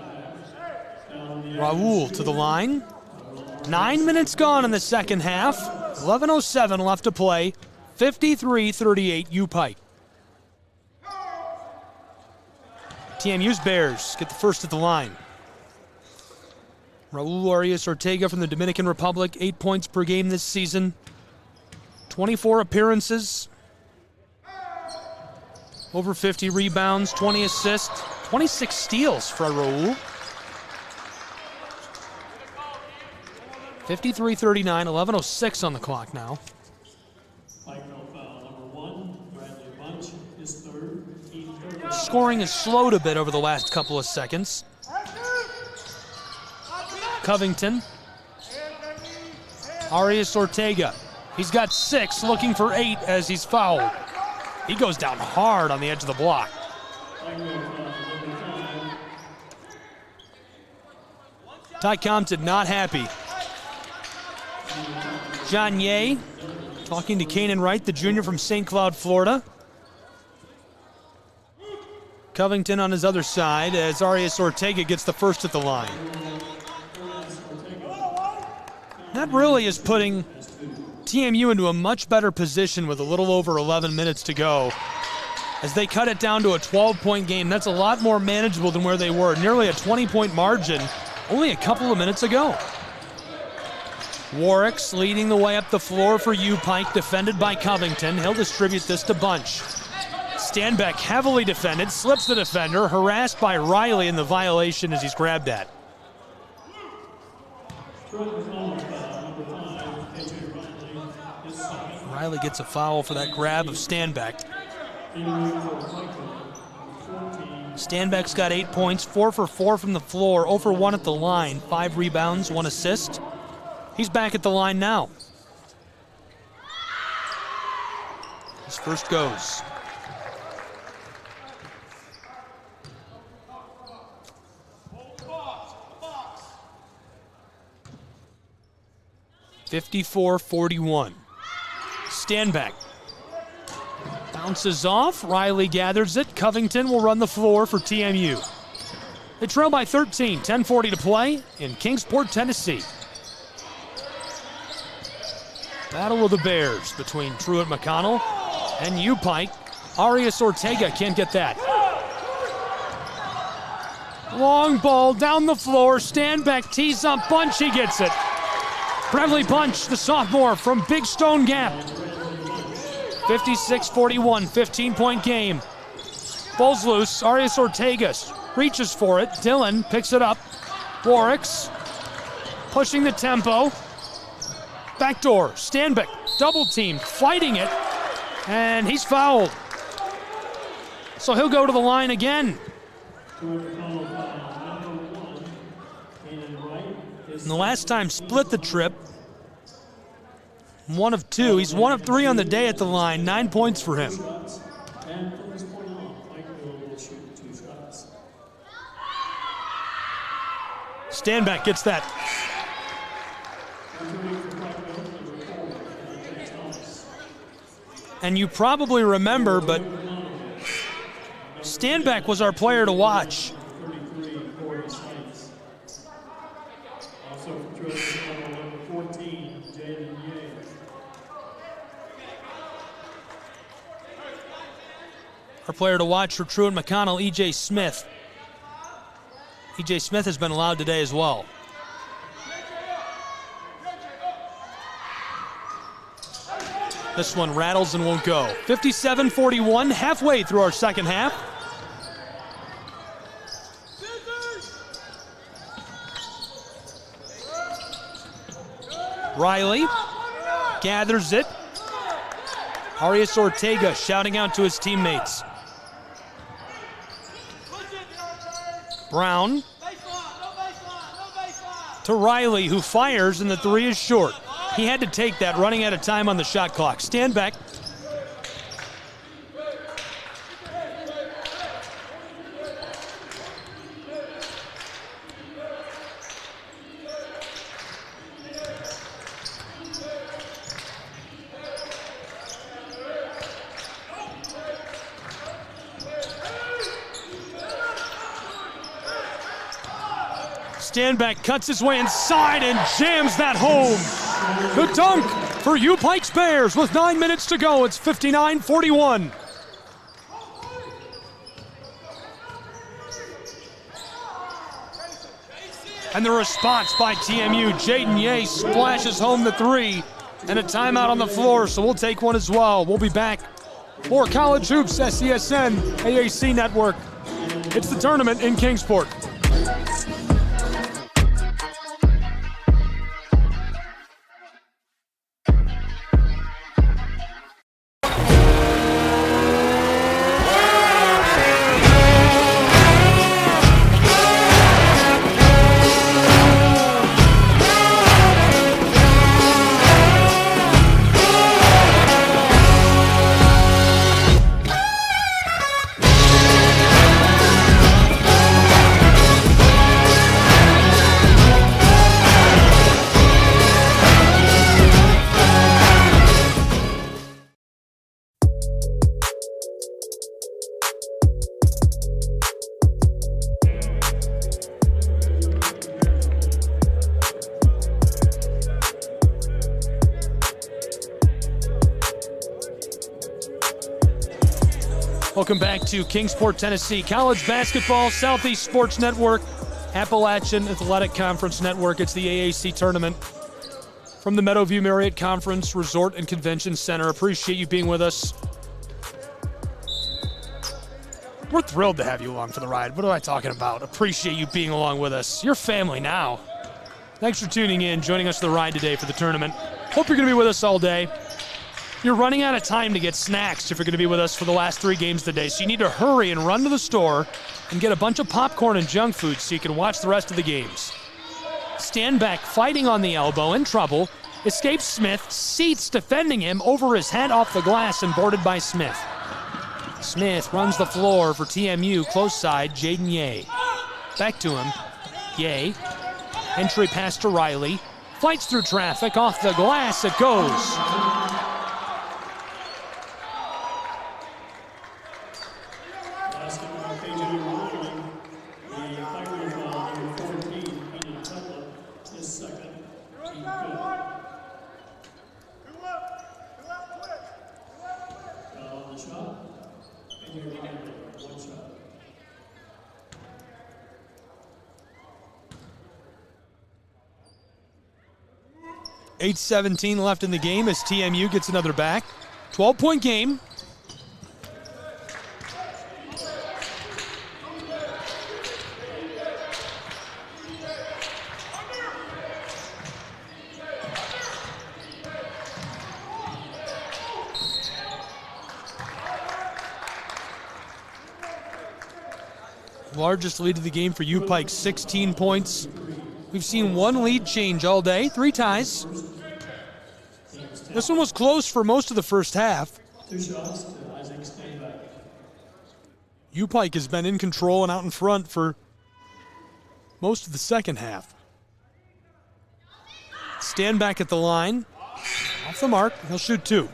the half. Raul to the line. 9 minutes gone in the second half. 11:07 left to play. 53-38 U-Pike. TMU's Bears get the first at the line. Raul Arias Ortega from the Dominican Republic, 8 points per game this season. 24 appearances. Over 50 rebounds, 20 assists, 26 steals for Raul. 53-39, 11:06 on the clock now. Pikeville foul, number 1, Bradley Bunch, his third, team third. Scoring has slowed a bit over the last couple of seconds. Covington. Arias Ortega. He's got 6, looking for 8 as he's fouled. He goes down hard on the edge of the block. Ty Compton not happy. John Ye talking to Kanan Wright, the junior from St. Cloud, Florida. Covington on his other side as Arias Ortega gets the first at the line. That really is putting TMU into a much better position with a little over 11 minutes to go. As they cut it down to a 12-point game, that's a lot more manageable than where they were. Nearly a 20-point margin only a couple of minutes ago. Warwick's leading the way up the floor for U-Pike, defended by Covington. He'll distribute this to Bunch. Stanback heavily defended, slips the defender, harassed by Riley in the violation as he's grabbed at. Riley gets a foul for that grab of Stanback. Stanback's got 8 points, 4 for 4 from the floor, 0 for 1 at the line, 5 rebounds, 1 assist. He's back at the line now. His first goes. (54-41). Stanback bounces off. Riley gathers it. Covington will run the floor for TMU. They trail by 13, 10:40 to play in Kingsport, Tennessee. Battle of the Bears between Truett-McConnell and U-Pike. Arias Ortega can't get that. Long ball down the floor. Stanback tees up Bunch. He gets it. Bradley Bunch, the sophomore from Big Stone Gap. 56-41, 15-point game. Ball's loose. Arias Ortega reaches for it. Dillon picks it up. Warwick's pushing the tempo. Backdoor. Stanback double team, fighting it, and he's fouled. So he'll go to the line again. Truett-McConnell foul number 1. And Wright is And the last time split the trip. 1 of 2. He's 1 of 3 on the day at the line. 9 points for him. shots. And from this point on, Pikeville will shoot 2 shots. Stanback gets that. Entering for Pikeville, number 4, Dante Thomas. And you probably remember, but Stanback was our player to watch. 33, Corey Sykes. Also for Truett-McConnell, number 14, Jaden Ye. Our player to watch for Truett-McConnell, E.J. Smith. E.J. Smith has been allowed today as well. This one rattles and won't go. 57-41, halfway through our second half. Riley gathers it. Arias Ortega shouting out to his teammates. Brown to Riley, who fires, and the 3 is short. He had to take that, running out of time on the shot clock. Stanback. Stanback cuts his way inside and jams that home. The dunk for U Pikes Bears with 9 minutes to go. It's 59-41. And the response by TMU. Jaden Ye splashes home the 3 and a timeout on the floor, so we'll take one as well. We'll be back for College Hoops, SESN, AAC Network. It's the tournament in Kingsport. Welcome back to Kingsport, Tennessee. College Basketball, Southeast Sports Network, Appalachian Athletic Conference Network. It's the AAC tournament from the Meadowview Marriott Conference Resort and Convention Center. Appreciate you being with us. We're thrilled to have you along for the ride. What am I talking about? Appreciate you being along with us. You're family now. Thanks for tuning in, joining us for the ride today for the tournament. Hope you're going to be with us all day. You're running out of time to get snacks if you're going to be with us for the last 3 games today, so you need to hurry and run to the store and get a bunch of popcorn and junk food so you can watch the rest of the games. Stanback fighting on the elbow, in trouble, escapes Smith, Seats defending him over his head off the glass and boarded by Smith. Smith runs the floor for TMU, close side, Jaden Ye. Back to him, Ye. Entry pass to Riley, fights through traffic, off the glass it goes. .8:17 left in the game as TMU gets another back. 12-point game. Largest lead of the game for U-Pike, 16 points. We've seen one lead change all day, 3 ties. This one was close for most of the first half. 2 shots to Isaac Stanback. U-Pike has been in control and out in front for most of the second half. Stanback at the line. Off the mark, he'll shoot 2.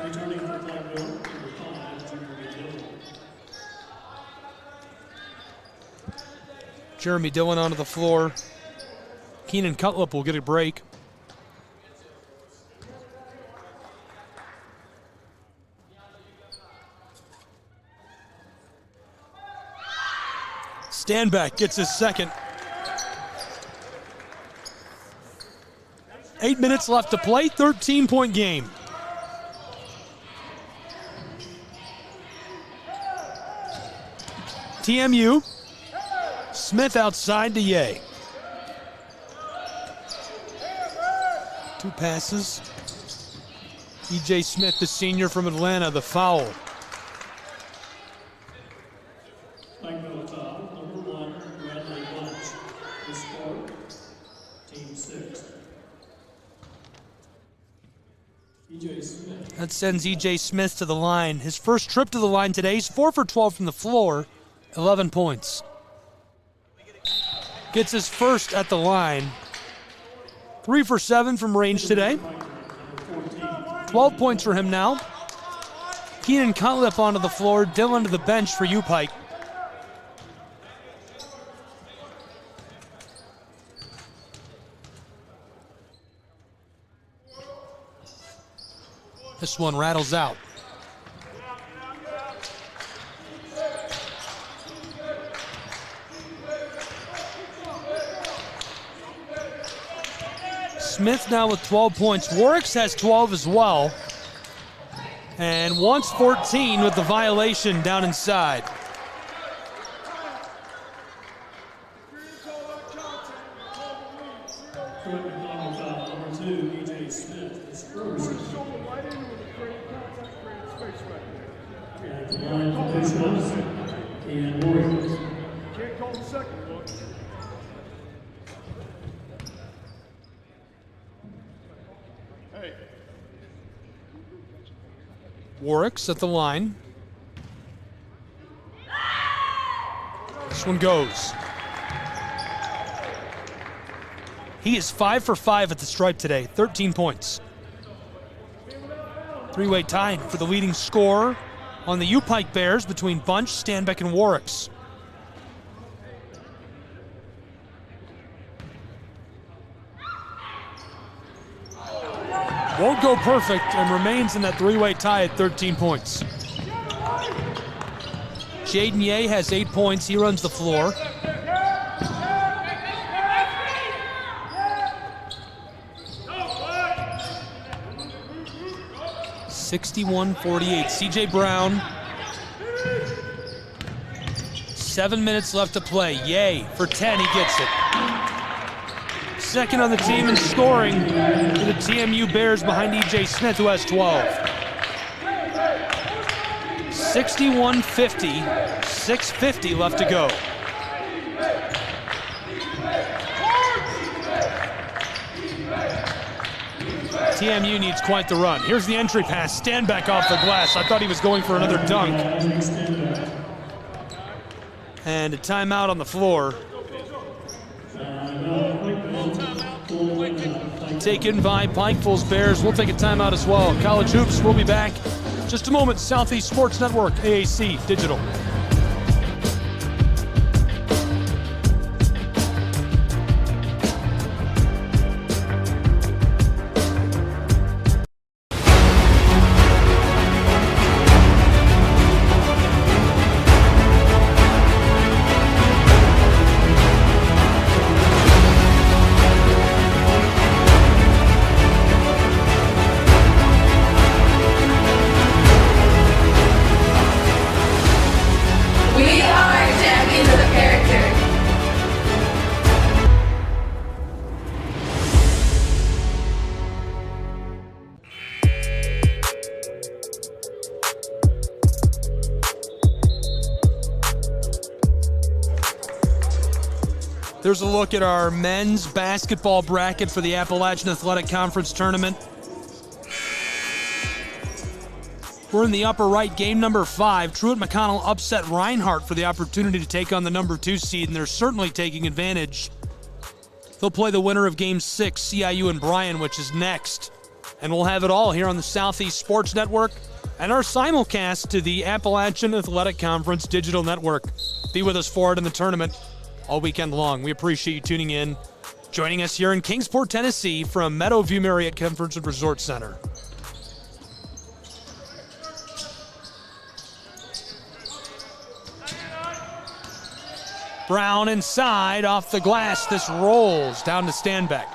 Returning for Pikeville, number 5, Jeremy Dillon. Jeremy Dillon onto the floor. Keenan Cutlip will get a break. Stanback gets his second. 8 minutes left to play, 13-point game. TMU. Smith outside to Ye. 2 passes. E.J. Smith, the senior from Atlanta, the foul. Pikeville foul, number 1, Bradley Bunch. The score, team 6. E.J. Smith. That sends E.J. Smith to the line. His first trip to the line today is 4 for 12 from the floor, 11 points. Gets his first at the line. 3 for 7 from range today. 12 points for him now. Keenan Cutlip onto the floor, Dillon to the bench for U-Pike. This one rattles out. Smith now with 12 points. Warwicks has 12 as well. And wants 14 with the violation down inside. Truett-McConnell foul, number 2, E.J. Smith. The Spurs. And at the line for 2 shots, and Warriors. Can't call the second one. Hey. Warwicks at the line. This one goes. He is 5 for 5 at the stripe today, 13 points. 3-way tie for the leading scorer on the U-Pike Bears between Bunch, Stanback, and Warwicks. Won't go perfect and remains in that 3-way tie at 13 points. Jaden Ye has 8 points. He runs the floor. (61-48). C.J. Brown. 7 minutes left to play. Ye for 10. He gets it. Second on the team in scoring for the TMU Bears behind E.J. Smith, who has 12. 61-50, 6:50 left to go. TMU needs quite the run. Here's the entry pass. Stanback off the glass. I thought he was going for another dunk. And a timeout on the floor. Taken by Pikeville's Bears. We'll take a timeout as well. College Hoops, we'll be back just a moment. Southeast Sports Network, AAC Digital. There's a look at our men's basketball bracket for the Appalachian Athletic Conference Tournament. We're in the upper right, game number 5. Truett-McConnell upset Reinhardt for the opportunity to take on the number 2 seed, and they're certainly taking advantage. They'll play the winner of game 6, CIU and Bryan, which is next. And we'll have it all here on the Southeast Sports Network and our simulcast to the Appalachian Athletic Conference Digital Network. Be with us for it in the tournament all weekend long. We appreciate you tuning in, joining us here in Kingsport, Tennessee from Meadowview Marriott Conference and Resort Center. Brown inside, off the glass. This rolls down to Stanbeck.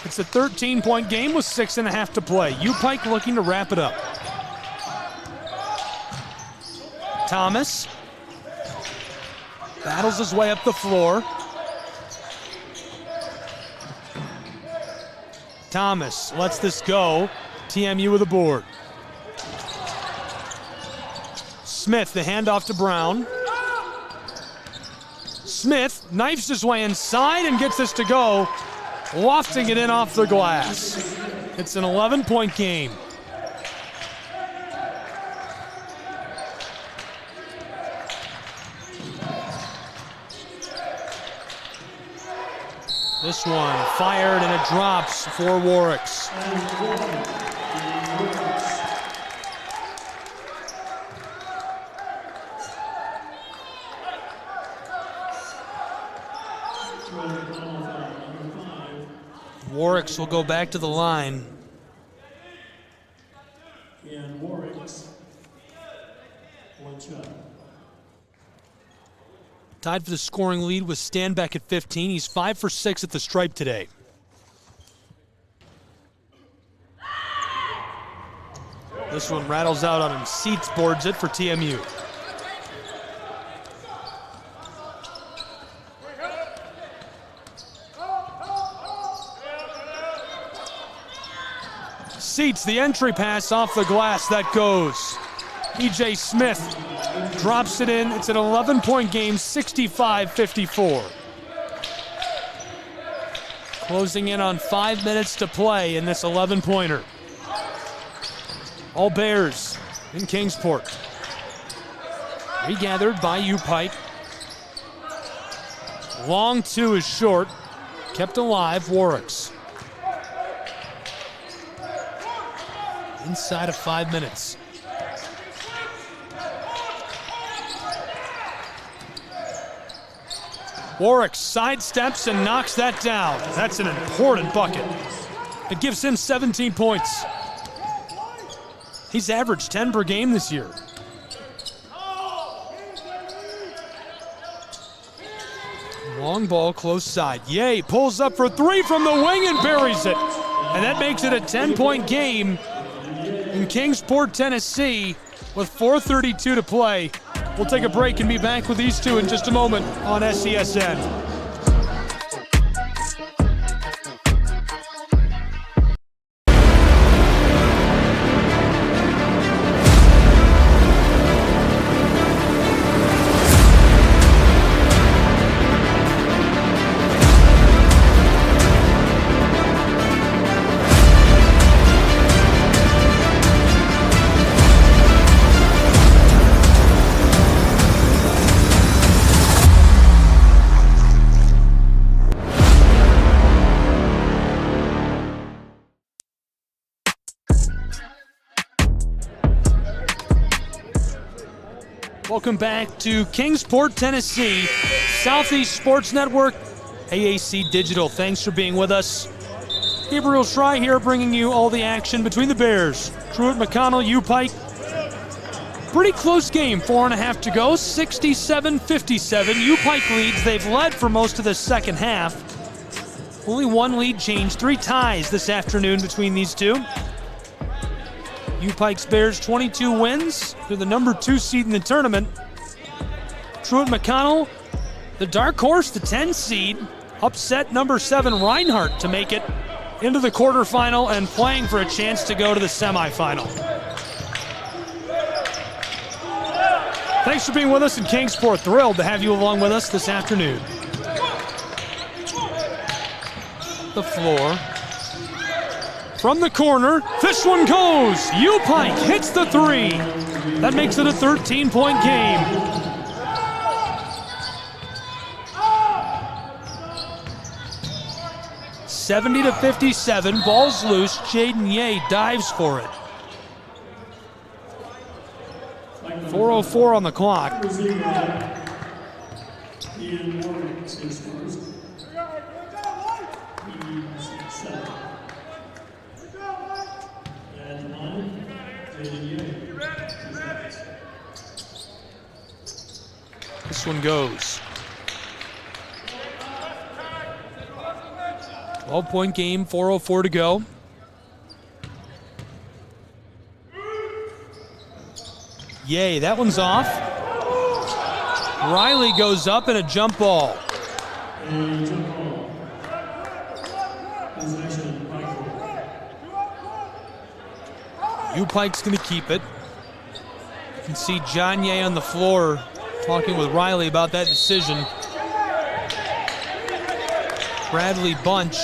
It's a 13-point game with 6.5 to play. U-Pike looking to wrap it up. Thomas battles his way up the floor. Thomas lets this go. TMU with a board. Smith, the handoff to Brown. Smith knifes his way inside and gets this to go, lofting it in off the glass. It's an 11-point game. This one fired and it drops for Warwicks. Warwicks will go back to the line. And Warwicks, one shot. Tied for the scoring lead with Stanbeck at 15. He's 5 for 6 at the stripe today. This one rattles out on him. Seats boards it for TMU. Seats the entry pass off the glass. That goes. E.J. Smith drops it in. It's an 11-point game, 65-54. Closing in on 5 minutes to play in this 11-pointer. All Bears in Kingsport. Regathered by U-Pike. Long 2 is short. Kept alive, Warwicks. Inside of 5 minutes. Warwick sidesteps and knocks that down. That's an important bucket. It gives him 17 points. He's averaged 10 per game this year. Long ball, close side. Ye pulls up for 3 from the wing and buries it. And that makes it a 10-point game in Kingsport, Tennessee, with 4:32 to play. We'll take a break and be back with these two in just a moment on SESN. Welcome back to Kingsport, Tennessee, Southeast Sports Network, AAC Digital. Thanks for being with us. Gabriel Schrei here bringing you all the action between the Bears. Truett-McConnell, U-Pike. Pretty close game, 4.5 to go, 67-57. U-Pike leads. They've led for most of the second half. Only one lead change, 3 ties this afternoon between these two. U-Pike's Bears 22 wins. They're the number 2 seed in the tournament. Truett-McConnell, the dark horse, the 10 seed, upset number 7 Reinhardt to make it into the quarterfinal and playing for a chance to go to the semifinal. Thanks for being with us in Kingsport. Thrilled to have you along with us this afternoon. The floor. From the corner, this one goes. U-Pike hits the three. That makes it a 13-point game. (70-57). Ball's loose. Jaden Ye dives for it. 4:04 on the clock. This one goes. 12-point game, 4:04 to go. Yay, that one's off. Riley goes up in a jump ball. U-Pike's going to keep it. You can see John Ye on the floor talking with Riley about that decision. Bradley Bunch,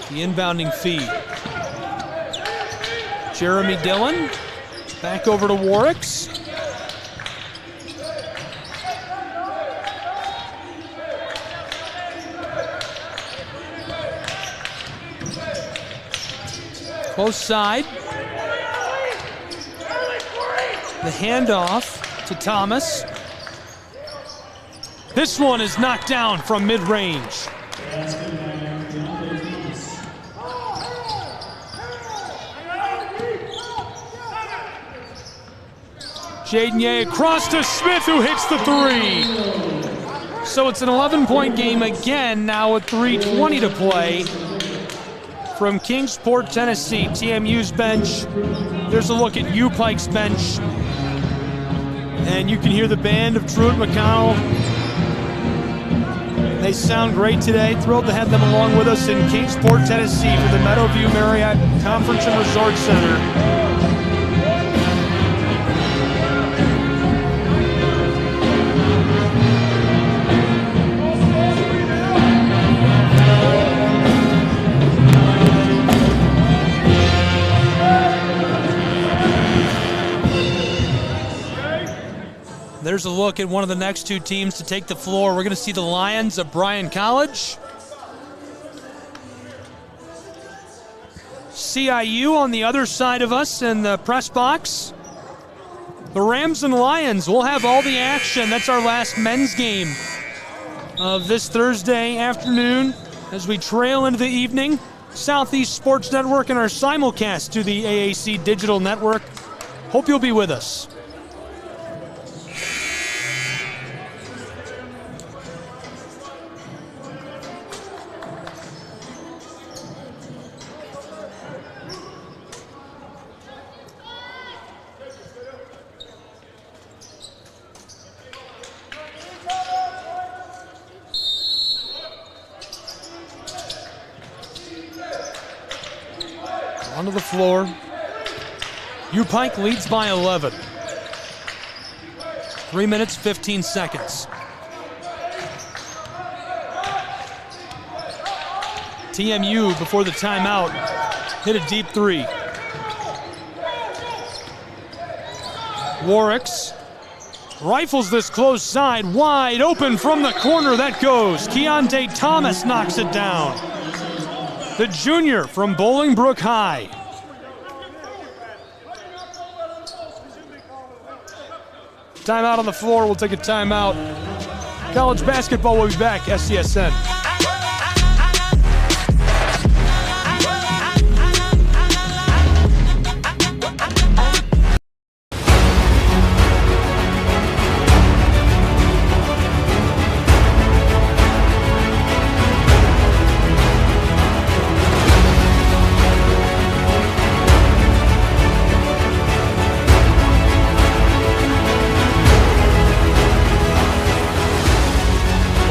the inbounding feed. Jeremy Dillon, back over to Warwicks. Close side. The handoff to Thomas. This one is knocked down from mid-range. Jaden Ye across to Smith, who hits the three. So it's an 11-point game again, now with 3:20 to play. From Kingsport, Tennessee, TMU's bench. There's a look at U-Pike's bench. And you can hear the band of Truett-McConnell. They sound great today. Thrilled to have them along with us in Kingsport, Tennessee for the Meadowview Marriott Conference and Resort Center. There's a look at one of the next two teams to take the floor. We're going to see the Lions of Bryan College. CIU on the other side of us in the press box. The Rams and Lions will have all the action. That's our last men's game of this Thursday afternoon as we trail into the evening. Southeast Sports Network and our simulcast to the AAC Digital Network. Hope you'll be with us. Onto the floor. U-Pike leads by 11. 3 minutes, 15 seconds. TMU, before the timeout, hit a deep three. Warwicks rifles this close side, wide open from the corner. That goes. Keontae Thomas knocks it down. The junior from Bolingbrook High. Timeout on the floor. We'll take a timeout. College basketball will be back. SCSN.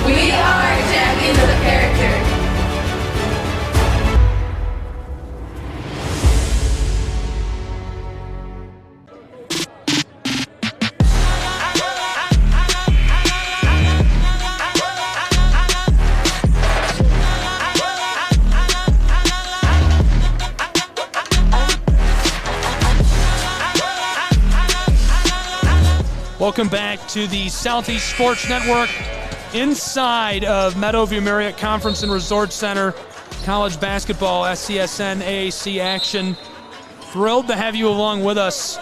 We are Jack in the Welcome back to the Southeast Sports Network inside of Meadowview Marriott Conference and Resort Center. College basketball, SCSN, AAC action. Thrilled to have you along with us.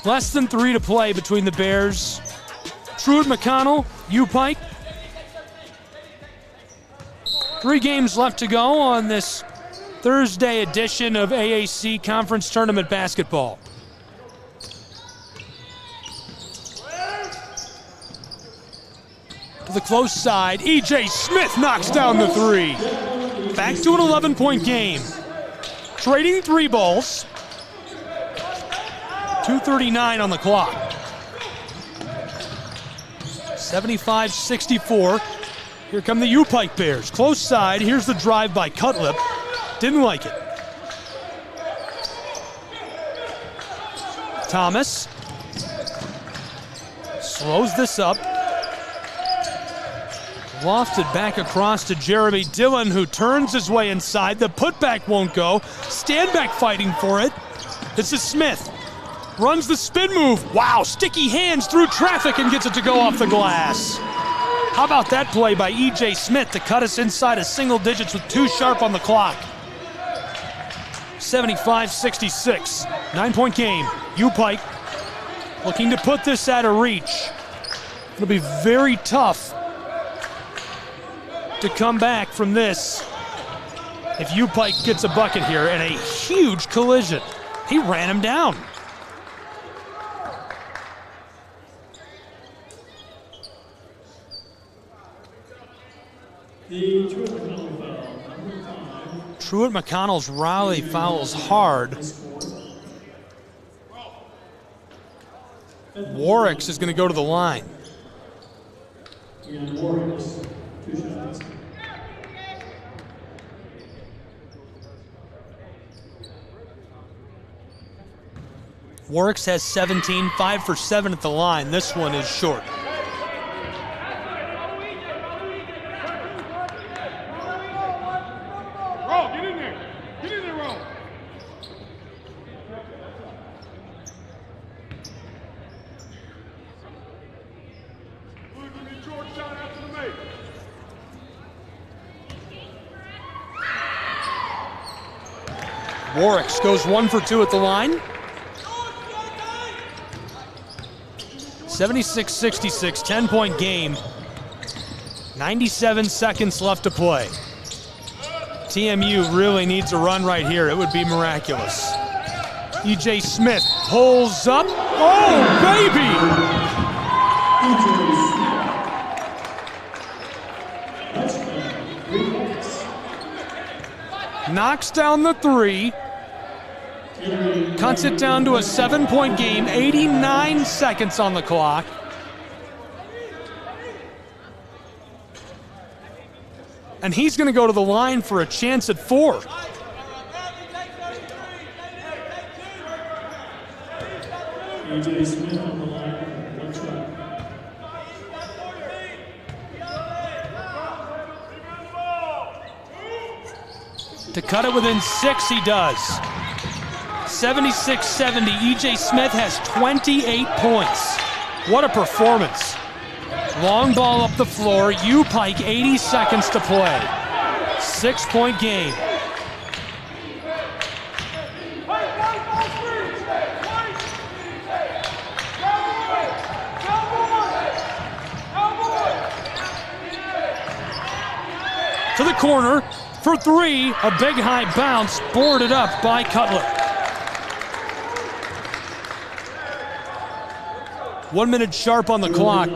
Less than 3 to play between the Bears. Truett-McConnell, U-Pike. 3 games left to go on this Thursday edition of AAC Conference Tournament Basketball. To the close side, E.J. Smith knocks down the 3. Back to an 11-point game. Trading 3 balls. 2:39 on the clock. 75-64. Here come the U-Pike Bears. Close side, here's the drive by Cutlip. Didn't like it. Thomas slows this up. Lofted back across to Jeremy Dillon, who turns his way inside. The putback won't go. Standback fighting for it. This is Smith. Runs the spin move. Wow, sticky hands through traffic and gets it to go off the glass. How about that play by E.J. Smith to cut us inside of single digits with 2 sharp on the clock. 75-66. 9-point game. U-Pike looking to put this out of reach. It'll be very tough to come back from this if U-Pike gets a bucket here, and a huge collision. He ran him down. The Truett-McConnell foul, number 5. Truett-McConnell's rally fouls hard. Warwick's is going to go to the line. And Warriors, 2 shots. Warwick's has 17, 5 for 7 at the line. This one is short. Roll, get in there. Get in there, roll. Warwick's goes 1 for 2 at the line. 76-66, 10-point game. 97 seconds left to play. TMU really needs a run right here. It would be miraculous. E.J. Smith pulls up. Oh, baby! Knocks down the 3. Cuts it down to a 7-point game, 89 seconds on the clock. And he's going to go to the line for a chance at 4. E.J. Smith on the line, 1 shot. To cut it within 6, he does. 76-70, E.J. Smith has 28 points. What a performance. Long ball up the floor, U-Pike 80 seconds to play. 6-point game. To the corner for 3, a big high bounce, boarded up by Cutler. 1 minute sharp on the clock.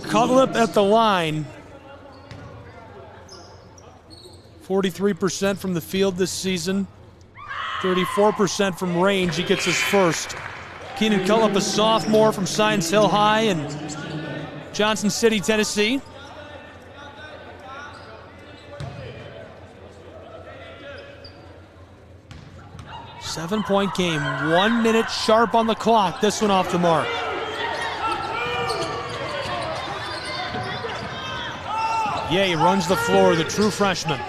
Cutlip at the line. 43% from the field this season. 34% from range. He gets his first. Keenan Cutlip, a sophomore from Science Hill High in Johnson City, Tennessee. Seven-point game, 1 minute sharp on the clock. This one off the mark. Ye runs the floor, the true freshman.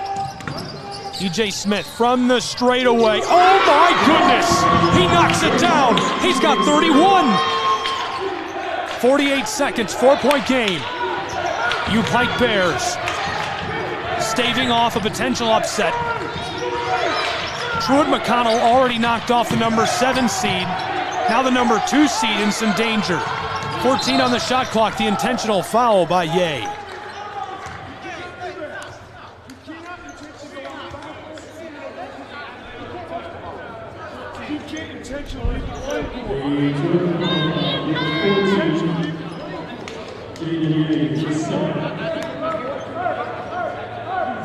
DJ Smith from the straightaway. Oh my goodness! He knocks it down. He's got 31. 48 seconds, 4-point game. Pike Bears staving off a potential upset. Truett-McConnell already knocked off the number 7 seed. Now the number 2 seed in some danger. 14 on the shot clock, the intentional foul by Ye.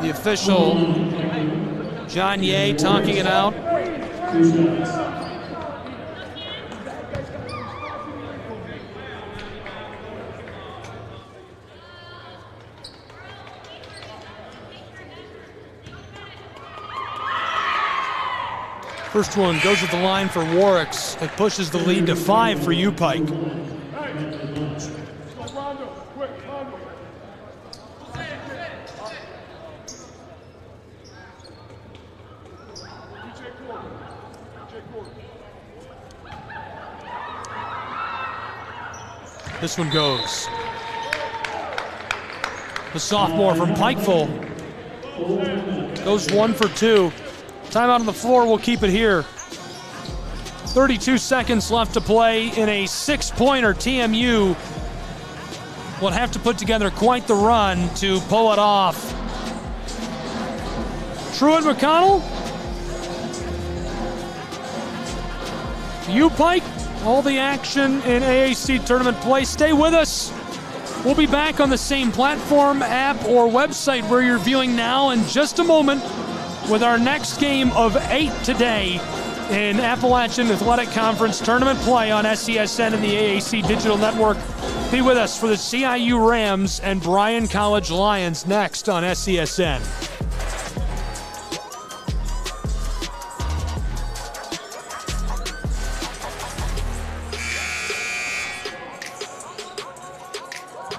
The official, John Ye, talking it out. First one goes at the line for Warwicks. It pushes the lead to 5 for Pike. This one goes. The sophomore from Pikeville goes 1 for 2. Timeout on the floor, we'll keep it here. 32 seconds left to play in a 6-pointer. TMU will have to put together quite the run to pull it off. Truett-McConnell. Pike, all the action in AAC tournament play. Stay with us. We'll be back on the same platform, app, or website where you're viewing now in just a moment with our next game of 8 today in Appalachian Athletic Conference tournament play on SESN and the AAC Digital Network. Be with us for the CIU Rams and Bryan College Lions next on SESN.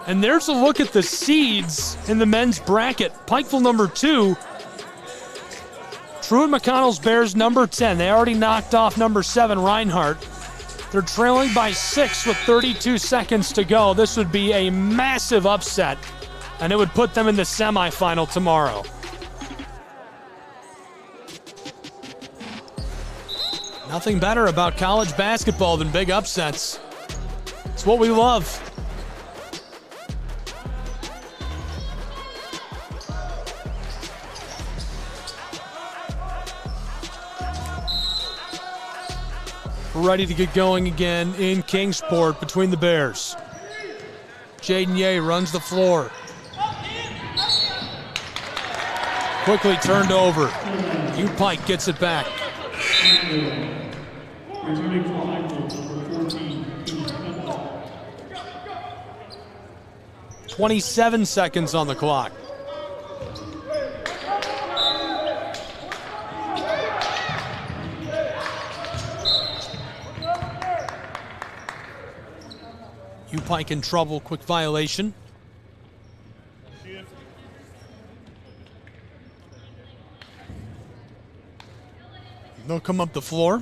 And there's a look at the seeds in the men's bracket. Pikeville number 2. Truett-McConnell's Bears number 10. They already knocked off number 7, Reinhardt. They're trailing by 6 with 32 seconds to go. This would be a massive upset, and it would put them in the semifinal tomorrow. Nothing better about college basketball than big upsets. It's what we love. Ready to get going again in Kingsport between the Bears. Jaden Ye runs the floor. Quickly turned over. Pike gets it back. Returning for number 14, 27 seconds on the clock. Pike in trouble, quick violation. They'll come up the floor.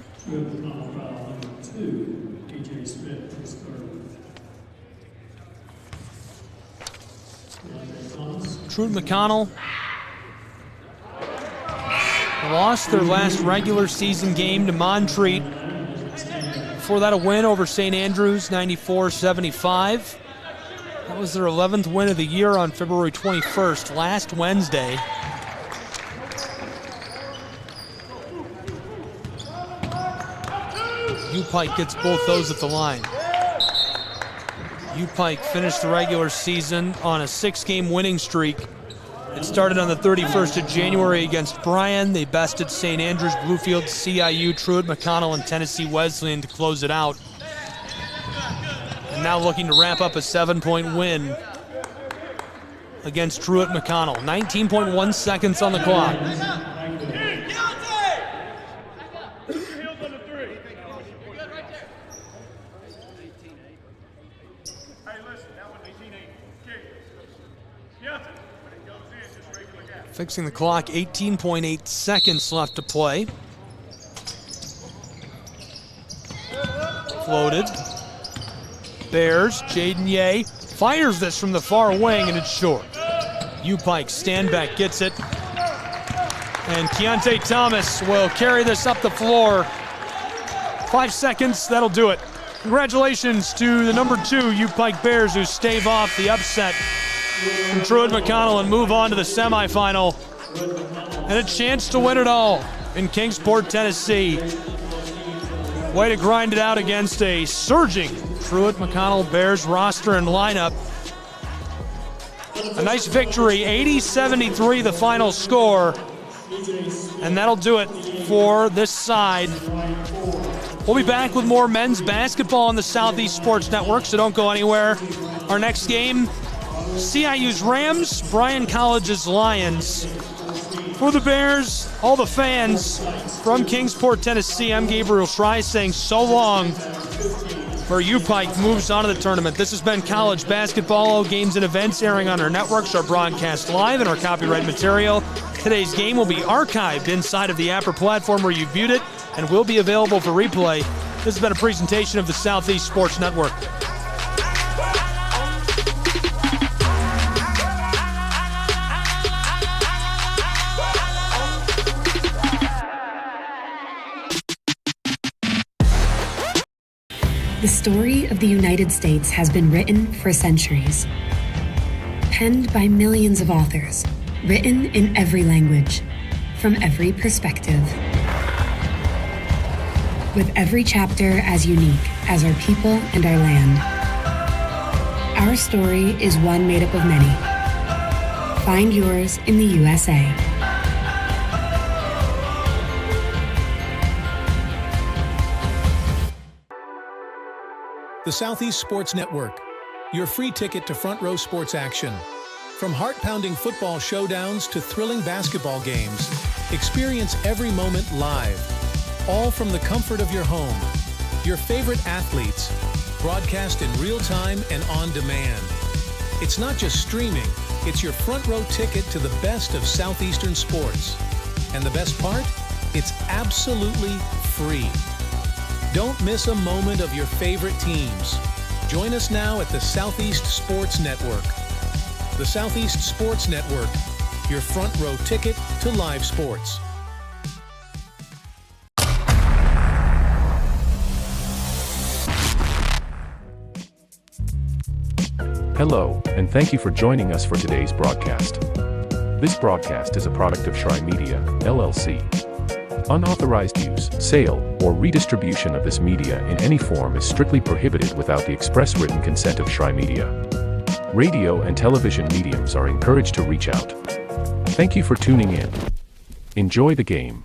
Truett-McConnell lost their last regular season game to Montreat. Before that, a win over St. Andrews, 94-75. That was their 11th win of the year on February 21st, last Wednesday. Pike gets both those at the line. Pike finished the regular season on a 6-game winning streak. It started on the 31st of January against Bryan. They bested St. Andrews, Bluefield, CIU, Truett-McConnell, and Tennessee Wesleyan to close it out. And now looking to wrap up a 7-point win against Truett-McConnell. 19.1 seconds on the clock. Fixing the clock, 18.8 seconds left to play. Floated. Bears, Jaden Ye fires this from the far wing, and it's short. U-Pike, Stanbeck gets it. And Keontae Thomas will carry this up the floor. 5 seconds, that'll do it. Congratulations to the number 2 U-Pike Bears, who stave off the upset from Truett-McConnell and move on to the semifinal. And a chance to win it all in Kingsport, Tennessee. Way to grind it out against a surging Truett-McConnell Bears roster and lineup. A nice victory, 80-73 the final score. And that'll do it for this side. We'll be back with more men's basketball on the Southeast Sports Network, so don't go anywhere. Our next game, CIU's Rams, Bryan College's Lions. For the Bears, all the fans from Kingsport, Tennessee, I'm Gabriel Schrei saying so long for U-Pike moves on to the tournament. This has been college basketball. All games and events airing on our networks are broadcast live and our copyright material. Today's game will be archived inside of the Apper platform where you viewed it and will be available for replay. This has been a presentation of the Southeast Sports Network. The story of the United States has been written for centuries. Penned by millions of authors, written in every language, from every perspective. With every chapter as unique as our people and our land. Our story is one made up of many. Find yours in the USA. The Southeast Sports Network, your free ticket to front row sports action. From heart-pounding football showdowns to thrilling basketball games, experience every moment live, all from the comfort of your home. Your favorite athletes, broadcast in real time and on demand. It's not just streaming, it's your front row ticket to the best of Southeastern sports. And the best part? It's absolutely free. Don't miss a moment of your favorite teams. Join us now at the Southeast Sports Network. The Southeast Sports Network, your front row ticket to live sports. Hello, and thank you for joining us for today's broadcast. This broadcast is a product of Schrei Media, LLC. Unauthorized use, sale, or redistribution of this media in any form is strictly prohibited without the express written consent of Schrei Media. Radio and television mediums are encouraged to reach out. Thank you for tuning in. Enjoy the game.